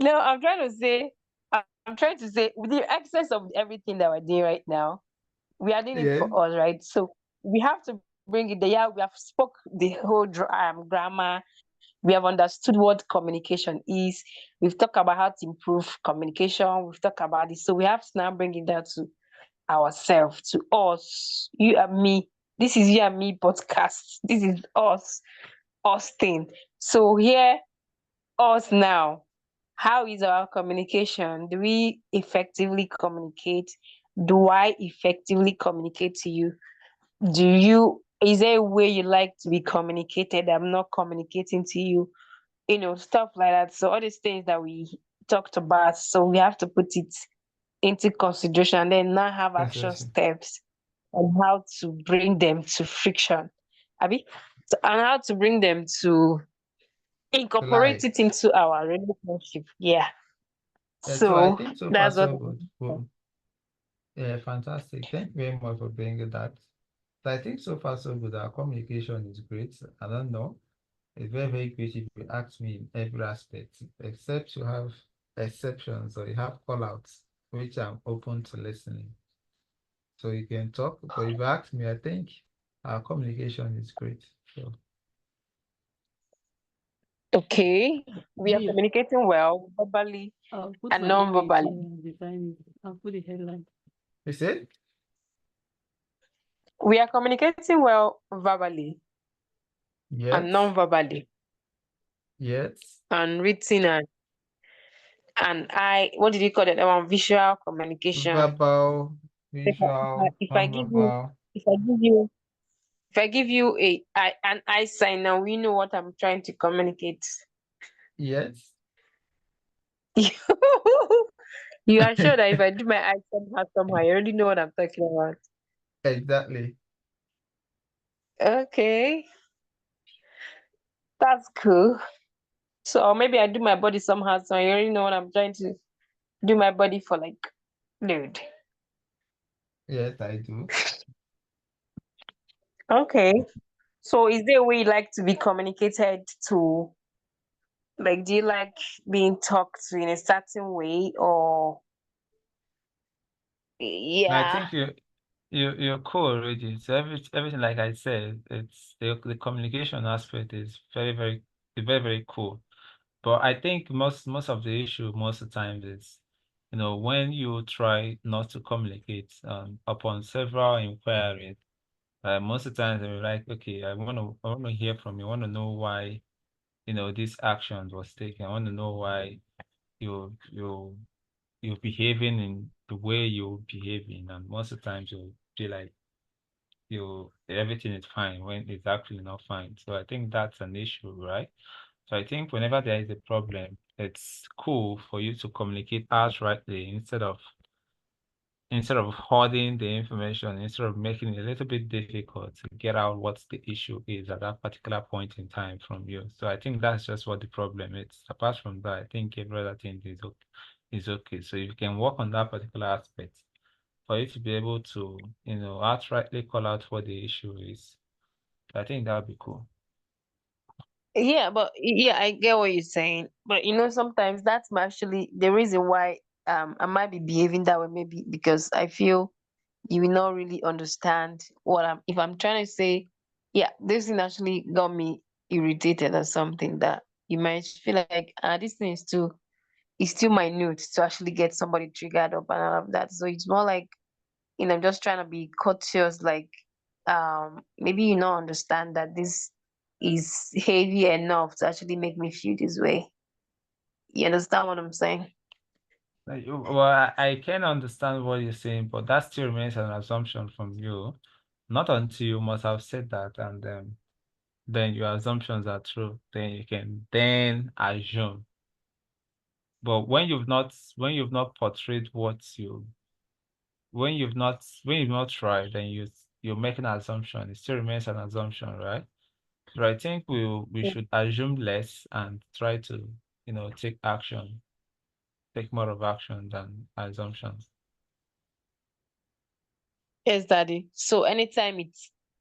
No, I'm trying to say, with the excess of everything that we're doing right now, we are doing it Yes, for us, right? So we have to bring it there. Yeah, we have spoke the whole grammar. We have understood what communication is. We've talked about how to improve communication. We've talked about this. So we have to now bring it down to ourselves, to us, you and me. This is you and me podcast. This is us thing. So here, us now. How is our communication? Do we effectively communicate? Do I effectively communicate to you? Is there a way you like to be communicated? I'm not communicating to you, stuff like that. So all these things that we talked about, so we have to put it into consideration and then now have action consideration. steps on how to bring them to friction. Abi? So, and how to bring them to incorporate Life. it into our relationship. Yeah. Yeah, so I So think so far that's what. so good. Well, yeah, fantastic. Thank you very much for bringing that. So I think so far so good. Our communication is great. I don't know. It's very, very great if you ask me in every aspect, except you have exceptions or you have call outs, which I'm open to listening. So you can talk, but if you ask me, I think our communication is great. So Okay. We are Deal. communicating well, verbally I'll put and my image here non-verbally. and design it. I'll put the headline. you said We are communicating well verbally and yes, non-verbally yes, and written and what did you call it? Visual communication. verbal, If I, if I visual, if I give you non-verbal. if I give you if I give you an eye sign now, we know what I'm trying to communicate. Yes, You are sure that if I do my eye somehow, you already know what I'm talking about. exactly. Okay, that's cool. So or maybe I do my body somehow, so you already know what I'm trying to do my body for, like, dude. Yes, I do. Okay. So is there a way you like to be communicated to? Like, do you like being talked to in a certain way or And I yeah? think you're cool already. So everything like I said, it's the communication aspect is very, very cool. But I think most of the issue most of the times is, when you try not to communicate upon several inquiries, most of the times they're like, okay, I want to hear from you. I want to know why, this action was taken. I want to know why you you you're behaving in the way you're behaving, and most of the times you'll be like everything is fine when it's actually not fine. So I think that's an issue, right? So I think whenever there is a problem, it's cool for you to communicate outrightly instead of hoarding the information, instead of making it a little bit difficult to get out what the issue is at that particular point in time from you. So I think that's just what the problem is. Apart from that, I think every other thing is okay. So if you can work on that particular aspect for you to be able to, outrightly call out what the issue is, I think that would be cool. Yeah, but yeah, I get what you're saying. But sometimes that's actually the reason why I might be behaving that way, maybe because I feel you will not really understand what if I'm trying to say, yeah, this thing actually got me irritated or something, that you might feel like this thing is still minute to actually get somebody triggered up and all of that. So it's more like, I'm just trying to be courteous, like, maybe you don't understand that this is heavy enough to actually make me feel this way. You understand what I'm saying? Well, I can understand what you're saying, but that still remains an assumption from you. Not until you must have said that, and then your assumptions are true. Then you can then assume. But when you've not portrayed when you've not tried, then you're making an assumption. It still remains an assumption, right? But I think we should assume less and try to, take action, take more of action than assumptions. Yes, Daddy. So anytime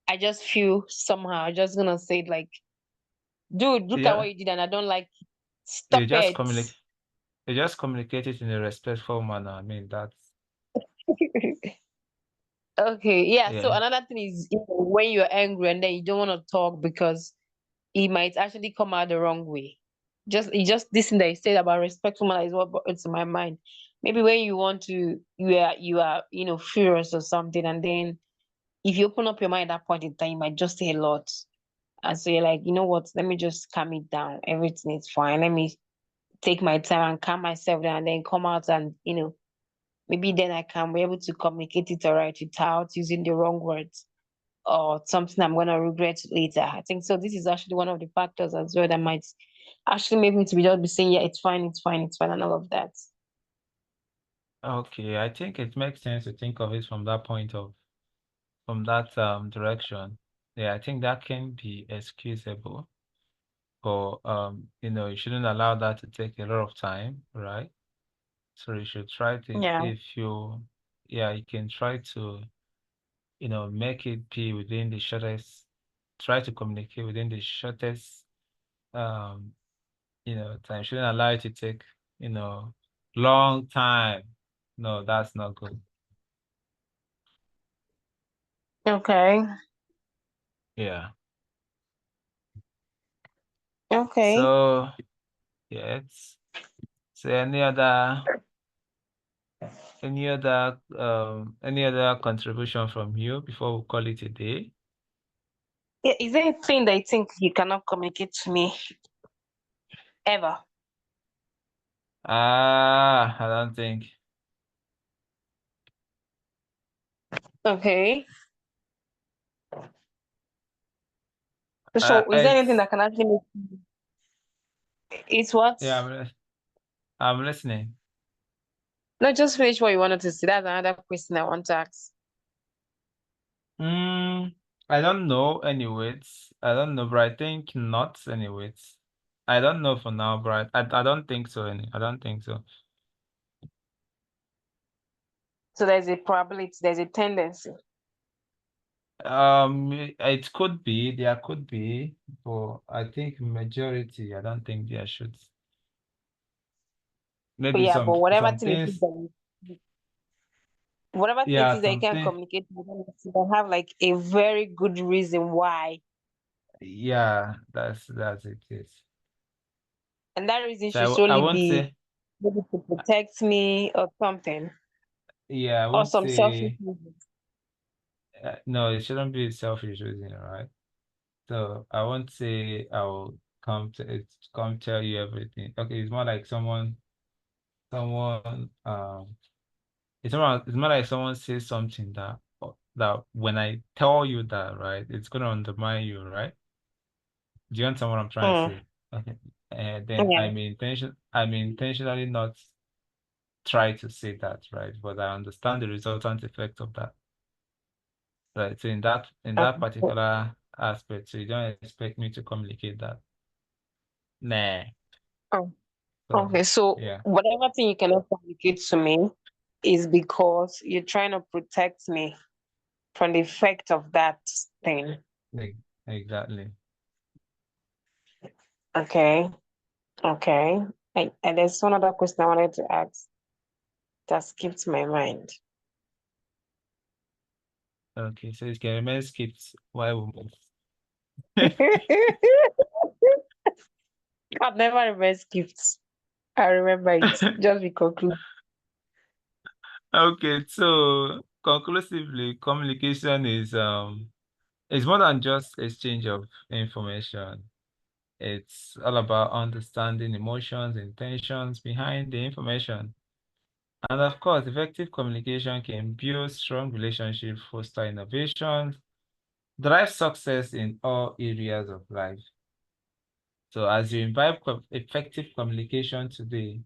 I just feel somehow, I'm just gonna say it like, dude, look at Yeah, what you did, and I don't like. you Stop just it. communicate. You just communicate it in a respectful manner. I mean, that's Okay, yeah. So yeah. another thing is, when you're angry and then you don't want to talk because it might actually come out the wrong way. Just this thing that you said about respectful manner is what brought it to my mind. Maybe when you want to, you are furious or something, and then if you open up your mind at that point in time, you might just say a lot. And so you're like, you know what? Let me just calm it down. Everything is fine. Let me take my time and calm myself down, and then come out and maybe then I can be able to communicate it all right without using the wrong words or something I'm gonna regret later. I think so. This is actually one of the factors as well that might actually make me to just be saying, yeah, it's fine, it's fine, it's fine, and all of that. Okay, I think it makes sense to think of it from that from that direction. Yeah, I think that can be excusable, but you shouldn't allow that to take a lot of time, right? So you should try to, Yeah. if you, yeah, you can try to, make it be within the shortest, try to communicate within the shortest, um, time. Shouldn't allow it to take, long time. No, that's not good. Okay. Yeah. Okay. So, yes. So any other contribution from you before we call it a day? Yeah, is there a thing that you think you cannot communicate to me ever? I don't think. Okay. So is there anything It's that can actually make it's what? yeah, I'm listening. No, just finish what you wanted to say. That's another question I want to ask. Mm, I don't know anyways. I don't know, but I think not anyways. I don't know for now, but I don't think so. I don't think so. So there's a probability, there's a tendency. It could be, there could be, but I think majority, I don't think there should. But Maybe yeah, but whatever some thing it is things, that whatever thing it is yeah, that you can communicate with them, you can have like a very good reason why. yeah, that's it is. And that reason So should I solely won't be say, maybe to protect me or something. yeah, I Or won't some selfish say, reasons. no, it shouldn't be selfish reason, right? So I won't say I'll come tell you everything. Okay, it's more like someone it's more like someone says something that when I tell you that, right, it's gonna undermine you, right? Do you understand what I'm trying to Mm, say? Okay. And then yeah. I mean intentionally not try to say that, right? But I understand the resultant effect of that. Right. So in that Okay. particular aspect, so you don't expect me to communicate that. Nah. Oh, So okay. So yeah, whatever thing you cannot communicate to me is because you're trying to protect me from the effect of that thing. e- exactly. Okay. Okay. And there's one other question I wanted to ask that skipped my mind. Okay, so it can remain skipped while we move. I've never reversed gifts. I remember it. Just be conclude. Okay, so conclusively, communication is more than just exchange of information. It's all about understanding emotions, intentions behind the information. And of course, effective communication can build strong relationships, foster innovation, drive success in all areas of life. So as you imbibe effective communication today,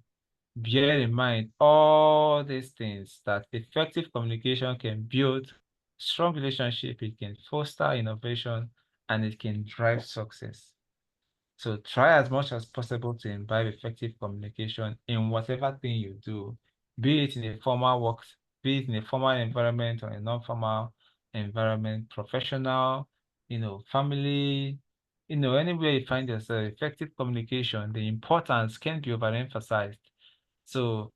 bear in mind all these things that effective communication can build strong relationship, it can foster innovation, and it can drive success. So try as much as possible to imbibe effective communication in whatever thing you do, be it in a formal work, be it in a formal environment or a non-formal environment, professional, family, anywhere you find yourself. Effective communication, the importance can't be overemphasized. So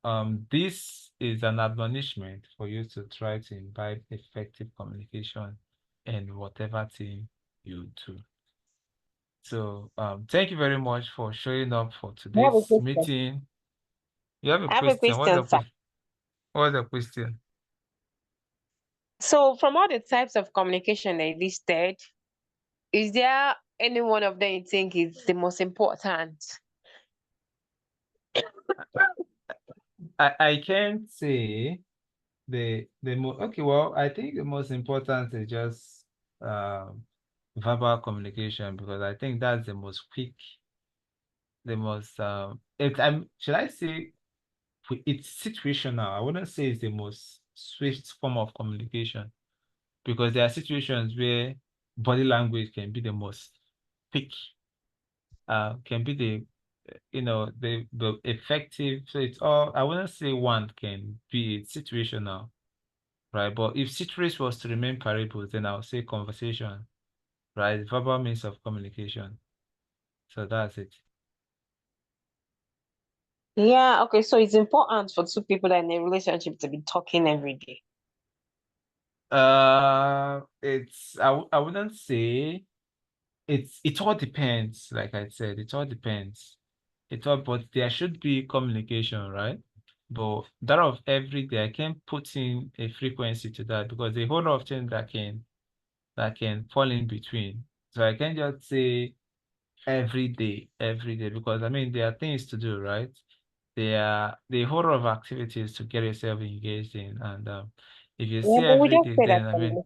this is an admonishment for you to try to imbibe effective communication in whatever thing you do. So thank you very much for showing up for I have a today's question. meeting. You have a I have a question. What's the question, sir. question? What's the question? So, from all the types of communication they listed, is there any one of them you think is the most important? I can't say the most. Okay, well, I think the most important is just verbal communication, because I think that's the most quick, the most should I say it's situational. I wouldn't say it's the most swift form of communication, because there are situations where body language can be the most quick, can be the effective. So it's all, I wouldn't say one can be situational, right? But if situation was to remain parables, then I would say conversation, right? Verbal means of communication. So that's it. Yeah, okay. So it's important for two people that are in a relationship to be talking every day. I wouldn't say it all depends. Like I said, it all depends. But there should be communication, right? But that of every day, I can't put in a frequency to that, because the whole lot of things that can fall in between. So I can't just say every day, because I mean there are things to do, right? There are the whole lot of activities to get yourself engaged in, and if you Yeah, say but we every just day, say that then I mean,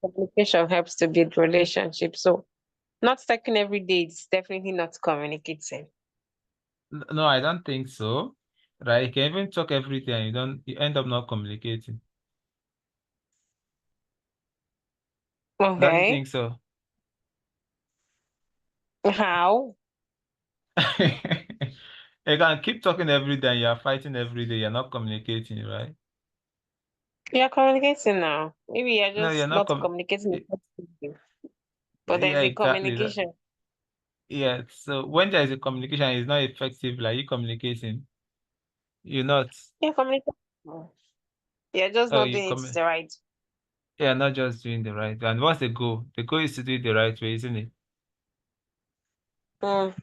communication helps to build relationships. So not talking every day is definitely not communicating. no, I don't think so. Right? You can even talk every day and you end up not communicating. Don't you Okay. think so? How? You can keep talking every day and you're fighting every day, you're not communicating, right? You're communicating now. Maybe you're No, you're just not not communicating effectively, but yeah, there's a exactly that. communication. Yeah. So when there is a communication, it's not effective, like you communicating. You're not. Yeah, communication. You're just Oh, not doing it the right. yeah, not just doing the right. And what's the goal? The goal is to do it the right way, isn't it? Mm.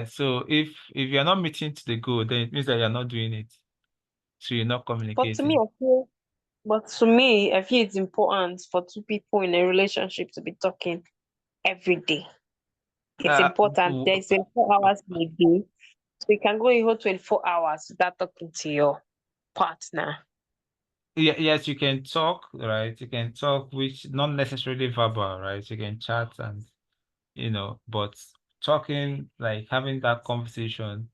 So if you're not meeting to the goal, then it means that you're not doing it. So you're not But to me, communicating. I feel it's important for two people in a relationship to be talking every day. It's Uh, important. w- There's 24 hours in a day. So you can go a whole 24 hours without talking to your partner. yeah, yes, you can talk, right? You can talk, which not necessarily verbal, right? You can chat and but talking, like having that conversation,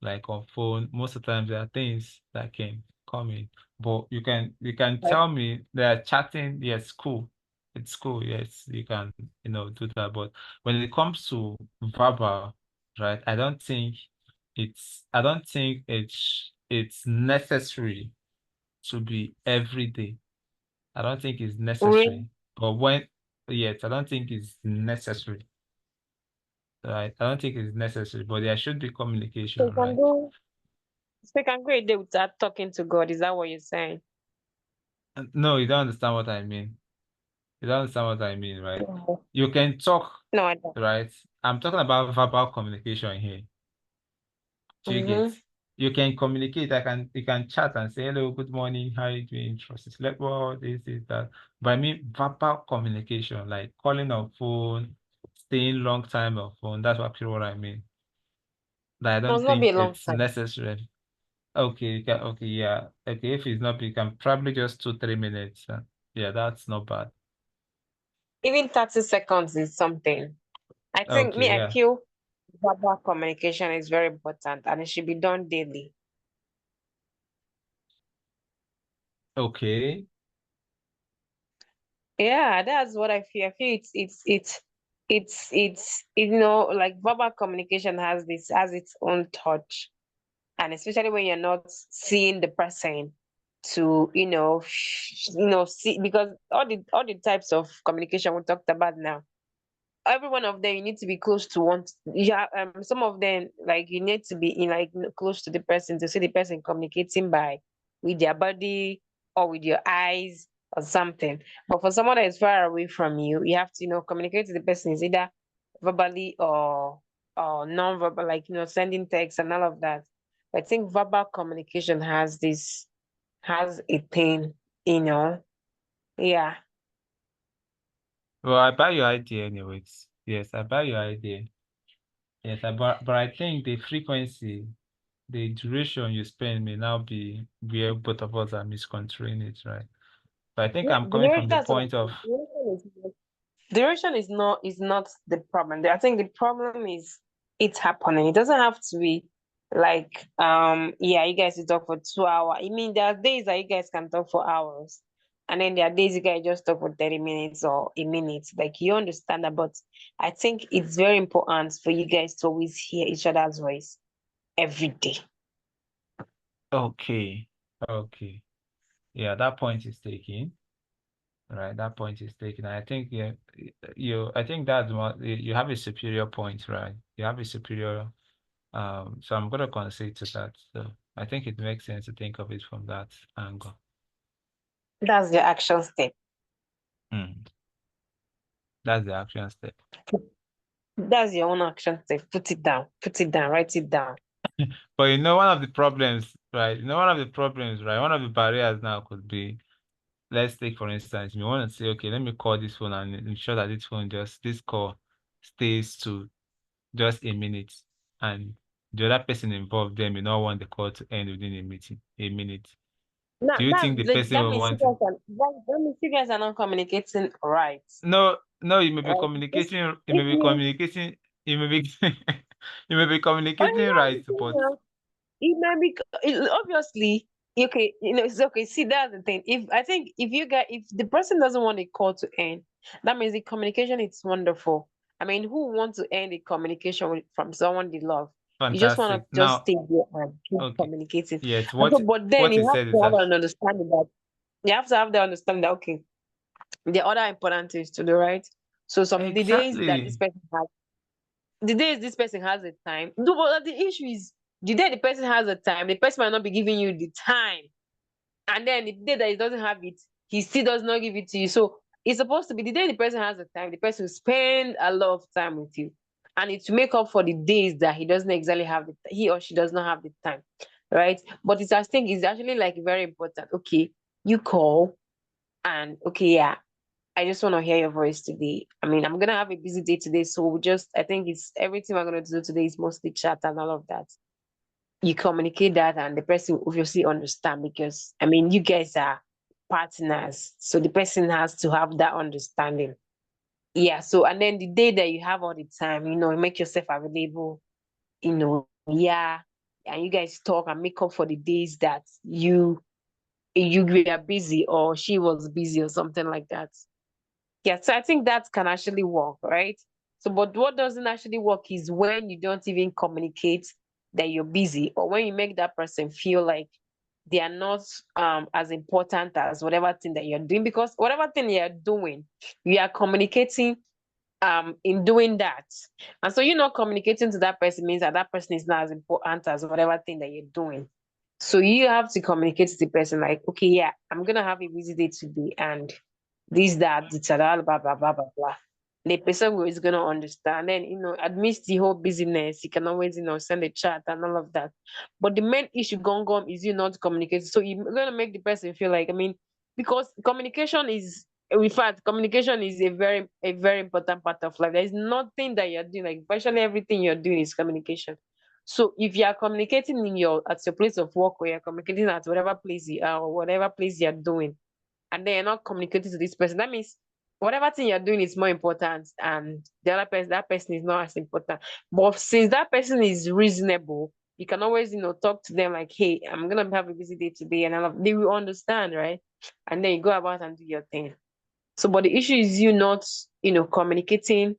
like on phone, most of the time there are things that can come in. But you can Like, tell me that chatting, yes, cool. It's cool, yes, you can, do that. But when it comes to verbal, right, I don't think it's necessary to be every day. I don't think it's really? necessary. But when yes, I don't think it's necessary. Right. I don't think it's necessary, but there should be So communication, you can right? go, so you can go a day without talking to God. Is that what you're saying? No, you don't understand what I mean. You don't understand what I mean, right? No, You can talk, no, I don't. right? I'm talking about verbal communication here. Do you get? Mm-hmm. You can communicate. You can chat and say hello, good morning, how are you doing? Trust is like, well, this, that. But I mean verbal communication, like calling on phone, staying long time on phone. That's what I mean. That I don't Must not be think a long it's time. necessary. Okay, okay, yeah. Okay, if it's not big, can probably just 2, 3 minutes. Yeah, that's not bad. Even 30 seconds is something. Okay, I yeah. feel verbal communication is very important and it should be done daily. Okay. Yeah, that's what I feel. I feel it's like verbal communication has its own touch, and especially when you're not seeing the person to see, because all the types of communication we talked about now, every one of them you need to be close to one. Yeah, some of them, like, you need to be close to the person to see the person communicating by with their body or with your eyes or something. But for someone that is far away from you, you have to communicate to the person is either verbally or non-verbal, like sending text and all of that. I think verbal communication has a thing, you know. Yeah. Well, I buy your idea anyways. Yes, I buy your idea. Yes, but I think the frequency, the duration you spend may now be where both of us are misconstruing it, right? But I think Yeah, I'm coming from the point of duration is not the problem. I think the problem is it's happening. It doesn't have to be like yeah, you guys will talk for 2 hours. I mean, there are days that you guys can talk for hours, and then there are days you guys just talk for 30 minutes or a minute. Like, you understand that, but I think it's very important for you guys to always hear each other's voice every day. okay, okay. Yeah, that point is taken. Right, that point is taken. I think I think that's what you have a superior point, right? You have a superior so I'm gonna concede to that. So I think it makes sense to think of it from that angle. That's the action step. Hmm. That's the action step. That's your own action step. Put it down. Put it down. Write it down. But one of the problems, right? One of the problems, right? One of the barriers now could be, let's take for instance, you want to say, okay, let me call this phone and ensure that this call stays to just a minute, and the other person involved, they may not want the call to end within a minute. Now, Do you think the person that will means want to? that means you guys are not communicating right. No, no, you may be This, communicating, you may it be means, communicating, you may be, you may be oh, communicating right, yeah, the thing but now, it may be obviously okay. It's okay. See, that's the thing. If the person doesn't want a call to end, that means the communication is wonderful. I mean, who wants to end the communication from someone they love? You just want fantastic. to just Now, stay there and keep okay, communicating. yes, And so, but then what you you have said is to have that an understanding that you have to have the understanding that, okay, the other important things to do, right? So the days that exactly. this person has the time. No, but the issue is the day the person has the time, the person might not be giving you the time. And then the day that he doesn't have it, he still does not give it to you. So it's supposed to be the day the person has the time, the person will spend a lot of time with you. And it's to make up for the days that he doesn't exactly have he or she does not have the time. Right. But I think it's actually like very important. Okay, you call and okay, yeah, I just want to hear your voice today. I mean, I'm gonna have a busy day today, so I think it's everything we're gonna do today is mostly chat and all of that. You communicate that, and the person will obviously understand, because I mean, you guys are partners, so the person has to have that understanding. Yeah. So, and then the day that you have all the time, make yourself available. Yeah, and you guys talk and make up for the days that you were busy or she was busy or something like that. Yeah, so I think that can actually work, right? So, but what doesn't actually work is when you don't even communicate that you're busy, or when you make that person feel like they are not as important as whatever thing that you're doing, because whatever thing you're doing, you are communicating in doing that. And so you're not communicating to that person means that that person is not as important as whatever thing that you're doing. So you have to communicate to the person like, okay, yeah, I'm gonna have a busy day today, and this, that, blah, blah, blah, blah, blah. The person who is gonna understand. And amidst the whole busyness, you can always, send a chat and all of that. But the main issue gone is you not communicating. So you're gonna make the person feel like, I mean, because communication is, in fact, communication is a very important part of life. There's nothing that you're doing, like virtually everything you're doing is communication. So if you are communicating at your place of work, or you're communicating at whatever place you are, or whatever place you're doing, and then you're not communicating to this person, that means whatever thing you're doing is more important, and the other person, that person is not as important. But since that person is reasonable, you can always, talk to them like, hey, I'm gonna have a busy day today, and they will understand, right? And then you go about and do your thing. So, but the issue is you not, communicating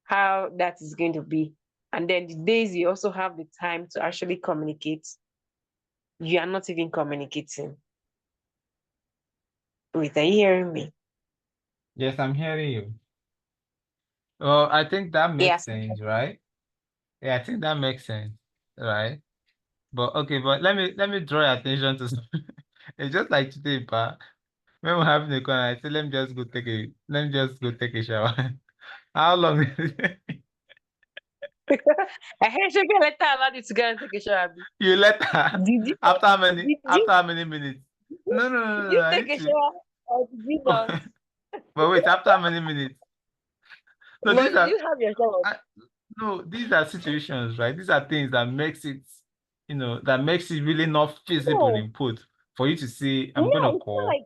how that is going to be. And then the days you also have the time to actually communicate, you are not even communicating. Wait, are you hearing me? Yes, I'm hearing you. Well, I think that makes Yes. sense, right? Yeah, I think that makes sense, right? But okay, but let me draw your attention to something. It's just like today, but when we're having a call, I say, let me just go take a shower. How long is it? I heard you later allowed you to go and take a shower. Abi. You let her Did you after how many did after you how many minutes? No, no, no, did no, no. you I take need a to. shower or did you not? But wait, after how many minutes? No, Well, these did are you have your shower? I, no, these are situations, right? These are things that that makes it really not feasible No, in put for you to say, no, I'm gonna it's not call. like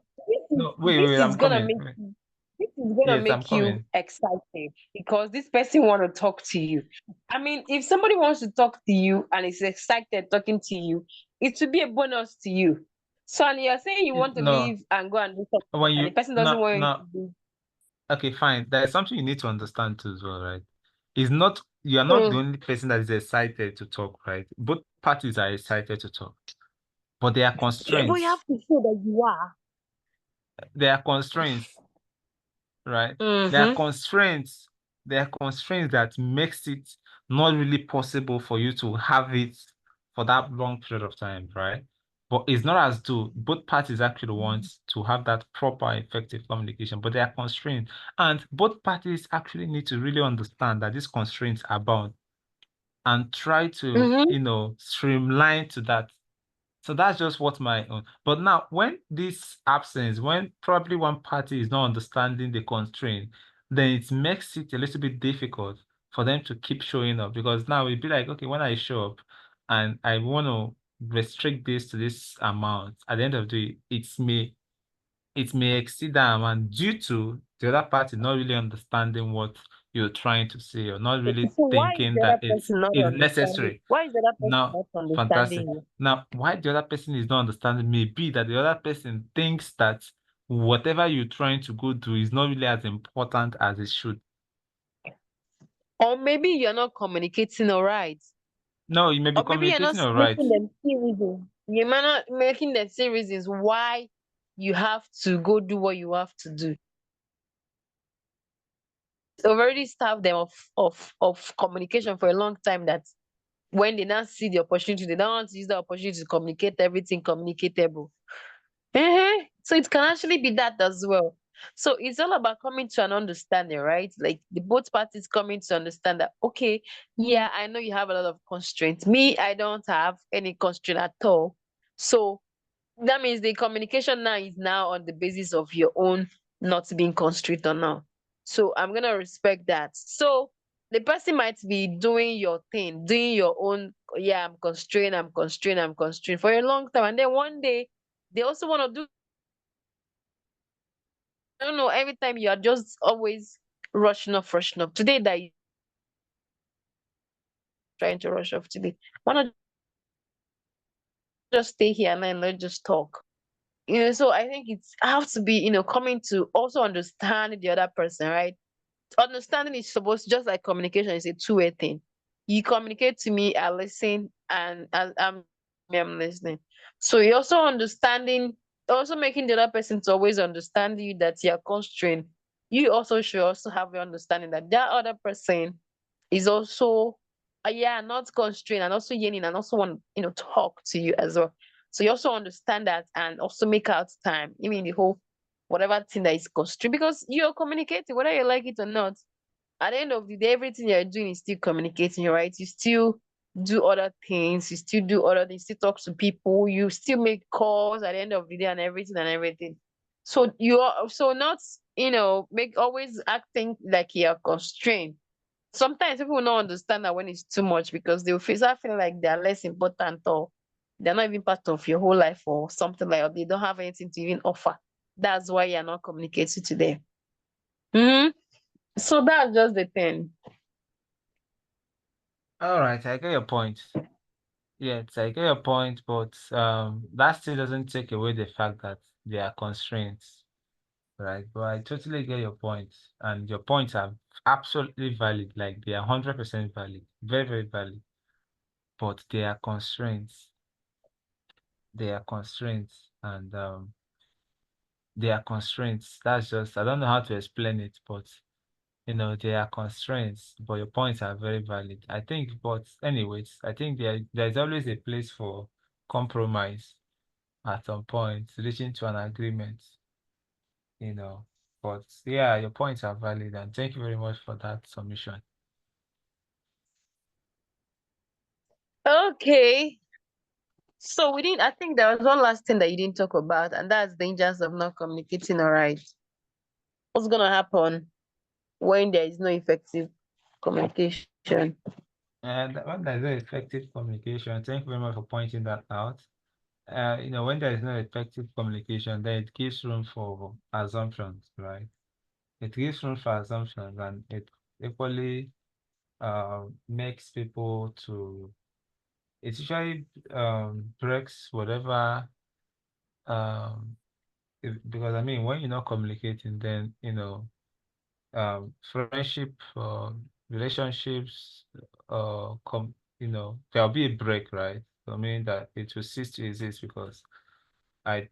No, wait, this wait, is I'm gonna coming. make Wait. you this is gonna Yes, I'm make you coming. excited because this person want to talk to you. I mean, if somebody wants to talk to you and is excited talking to you, it should be a bonus to you. So, and you're saying you want to No, leave and go and do something, when and the you person doesn't no want you no to do. okay, fine. There's something you need to understand too as well, right? It's not you are not the Hmm. only person that is excited to talk, right? Both parties are excited to talk, but there are Yeah, but you constraints. have to show that you are. There are constraints, right? There are Mm-hmm. constraints. There are constraints that makes it not really possible for you to have it for that long period of time, right? But it's not as though both parties actually want to have that proper, effective communication, but there are constraints. And both parties actually need to really understand that these constraints are bound and try to, Mm-hmm. streamline to that. So that's just what my own. But now, when this absence, when probably one party is not understanding the constraint, then it makes it a little bit difficult for them to keep showing up because now it'd be like, okay, when I show up and I want to restrict this to this amount, at the end of the day, it may exceed that amount due to the other party not really understanding what you're trying to say or not really So why is thinking the that other it's person not is understanding? necessary. Why is the other person Now, not understanding fantastic. you? Now, why the other person is not understanding may be that the other person thinks that whatever you're trying to go do is not really as important as it should. Or maybe you're not communicating all right. No, you may be Or maybe you're not communicating all right. making them see reasons. You're not making them see reasons why you have to go do what you have to do. It's already starved them of communication for a long time that when they now see the opportunity, they don't want to use the opportunity to communicate everything communicatable. So it can actually be that as well. So it's all about coming to an understanding, right? Like the both parties coming to understand that, okay, yeah, I know you have a lot of constraints. Me, I don't have any constraint at all. So that means the communication now is now on the basis of your own not being constrained or not. So I'm gonna respect that. So the person might be doing your thing, doing your own, yeah, I'm constrained, I'm constrained for a long time. And then one day they also want to do, I don't know, every time you are just always rushing off, rushing off. Today that you trying to rush off today. Why not just stay here and then let's just talk? So I think it's have to be, coming to also understand the other person, right? Understanding is supposed, just like communication is a two-way thing. You communicate to me, I listen, and I'm listening. So you also understanding, also making the other person to always understand you that you're constrained. You also should also have your understanding that that other person is also, yeah, not constrained and also yearning and also want, talk to you as well. So you also understand that and also make out time. I mean the whole whatever thing that is constrained because you're communicating whether you like it or not. At the end of the day, everything you're doing is still communicating, right? You still do other things, you still do other things, still talk to people, you still make calls at the end of the day and everything and everything. So you are so not, make always acting like you're constrained. Sometimes people will not understand that when it's too much because they'll start feeling like they're less important or they're not even part of your whole life or something like that. They don't have anything to even offer. That's why you're not communicating to them. Hmm. So that's just the thing. All right, I get your point. Yes, I get your point, but that still doesn't take away the fact that there are constraints. right? But I totally get your points, and your points are absolutely valid. Like they are 100% valid, very, very valid. But there are constraints. There are constraints, and there are constraints. That's just I don't know how to explain it, but there are constraints. But your points are very valid. I think, but anyways, I think there's always a place for compromise at some point, reaching to an agreement. you know. But yeah, your points are valid, and thank you very much for that submission. Okay. So we didn't, I think there was one last thing that you didn't talk about, and that's dangers of not communicating all right. What's gonna happen when there is no effective communication? And when there's no effective communication, thank you very much for pointing that out. When there is no effective communication, then it gives room for assumptions, right? It gives room for assumptions, and it equally makes people to. It usually breaks whatever because I mean when you're not communicating, then friendship relationships there'll be a break, right? I mean that it will cease to exist because I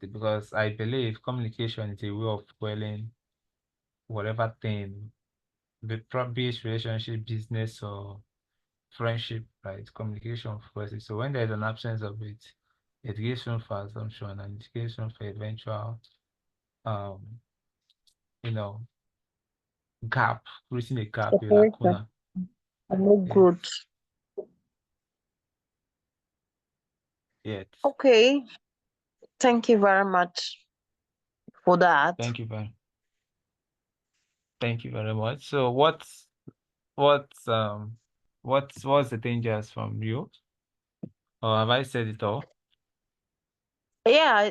believe communication is a way of quelling whatever thing, be it relationship, business, or friendship, right? Communication first. So when there's an absence of it, it gives room for assumption, and it gives room for eventual um you know gap, creating a gap, a Separation lacuna. and no Yes. growth. Yes. Okay. Thank you very much for that. Thank you very much. So what's the dangers from you? Or have I said it all? Yeah, I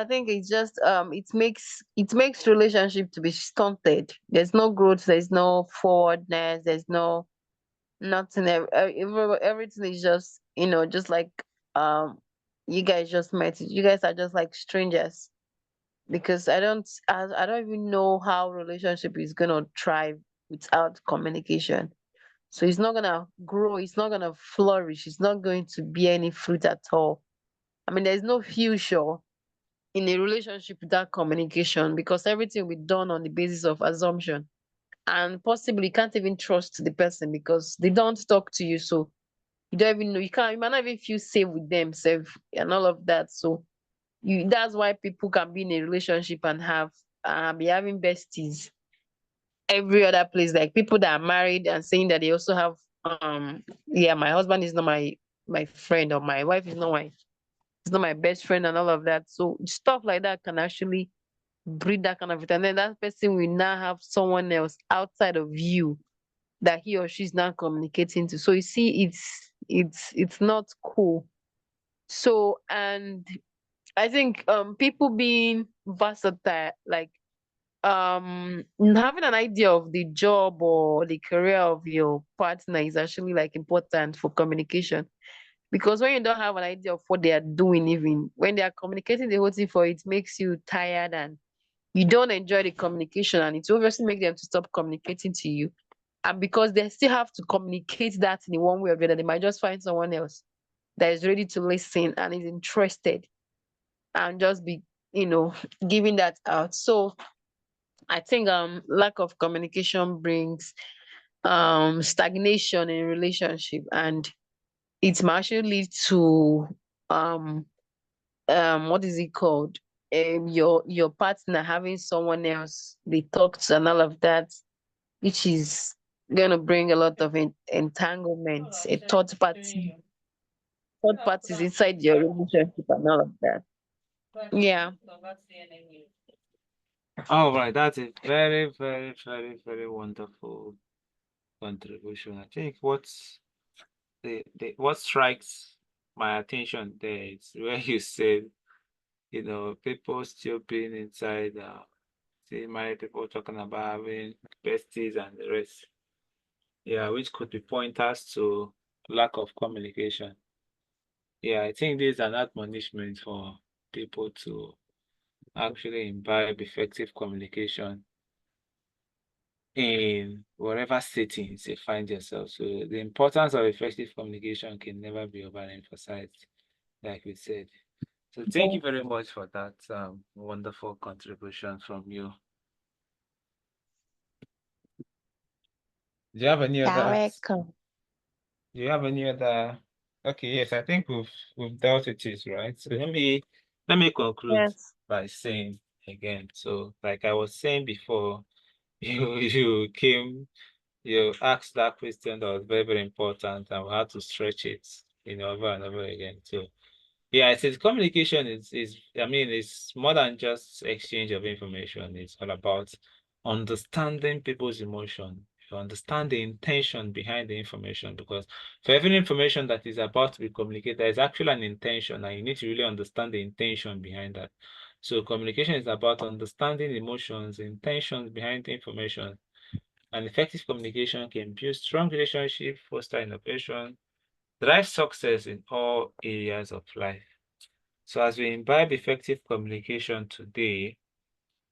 think it's just it makes relationship to be stunted. There's no growth, there's no forwardness, there's no nothing. Everything is just just like um you guys just met. You guys are just like strangers because I don't even know how relationship is gonna thrive without communication. So it's not gonna grow, it's not gonna flourish, it's not going to be any fruit at all. I mean, there's no future in a relationship without communication because everything will be done on the basis of assumption. And possibly you can't even trust the person because they don't talk to you. So you don't even know, you might not even feel safe with themselves and all of that. So that's why people can be in a relationship and be having besties every other place, like people that are married and saying that they also have yeah, my husband is not my friend, or my wife is not my best friend, and all of that. So stuff like that can actually breed that kind of it. And then that person will now have someone else outside of you that he or she's not communicating to. So you see, it's not cool. So, and I think people being versatile, like having an idea of the job or the career of your partner is actually like important for communication. Because when you don't have an idea of what they are doing, even when they are communicating the whole thing for you, it makes you tired and you don't enjoy the communication, and it obviously make them to stop communicating to you. And because they still have to communicate that in one way or the other, they might just find someone else that is ready to listen and is interested and just be, you know, giving that out. So I think lack of communication brings stagnation in relationship, and it might actually lead to um what is it called? Your partner having someone else they talk to and all of that, which is gonna bring a lot of entanglements, a third parties inside your relationship and all of that. Yeah. All right, that's a very, very, very, very wonderful contribution. I think what strikes my attention there is where you said, people still being inside, see married people talking about having besties and the rest. Yeah, which could be pointers to lack of communication. Yeah, I think this is an admonishment for people to actually imbibe effective communication in whatever settings you find yourself. So the importance of effective communication can never be overemphasized, like we said. So thank you very much for that wonderful contribution from you. Do you have any other? welcome. Do you have any other? Okay, yes, I think we've dealt with it, right? So let me conclude Yes. by saying again. So like I was saying before, you asked that question that was very, very important, and we had to stretch it, over and over again. So yeah, I said communication is I mean, it's more than just exchange of information. It's all about understanding people's emotion. You understand the intention behind the information, because for every information that is about to be communicated, there is actually an intention, and you need to really understand the intention behind that. So communication is about understanding emotions, intentions behind the information. And effective communication can build strong relationships, foster innovation, drive success in all areas of life. So as we imbibe effective communication today,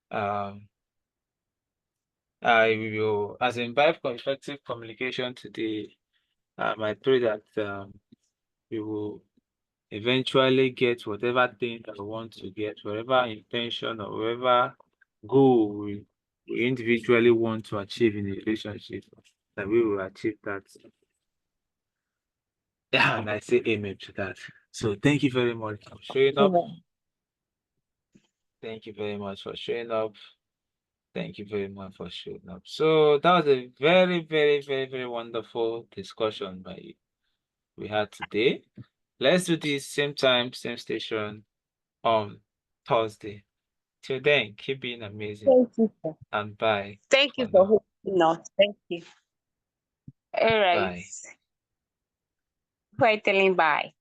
I will, as we imbibe effective communication today, I pray that we will eventually get whatever thing that we want to get, whatever intention or whatever goal we individually want to achieve in a relationship, that we will achieve that. Yeah, and I say amen to that. So thank you very much for showing up. Amen. Thank you very much for showing up. Thank you very much for showing up. So that was a very, very, very, very wonderful discussion we had today. Let's do this same time, same station on Thursday. Till then, keep being amazing, Thank you, sir. and bye Thank for you for now. hosting us. Thank you. All right. Bye. Quite telling bye.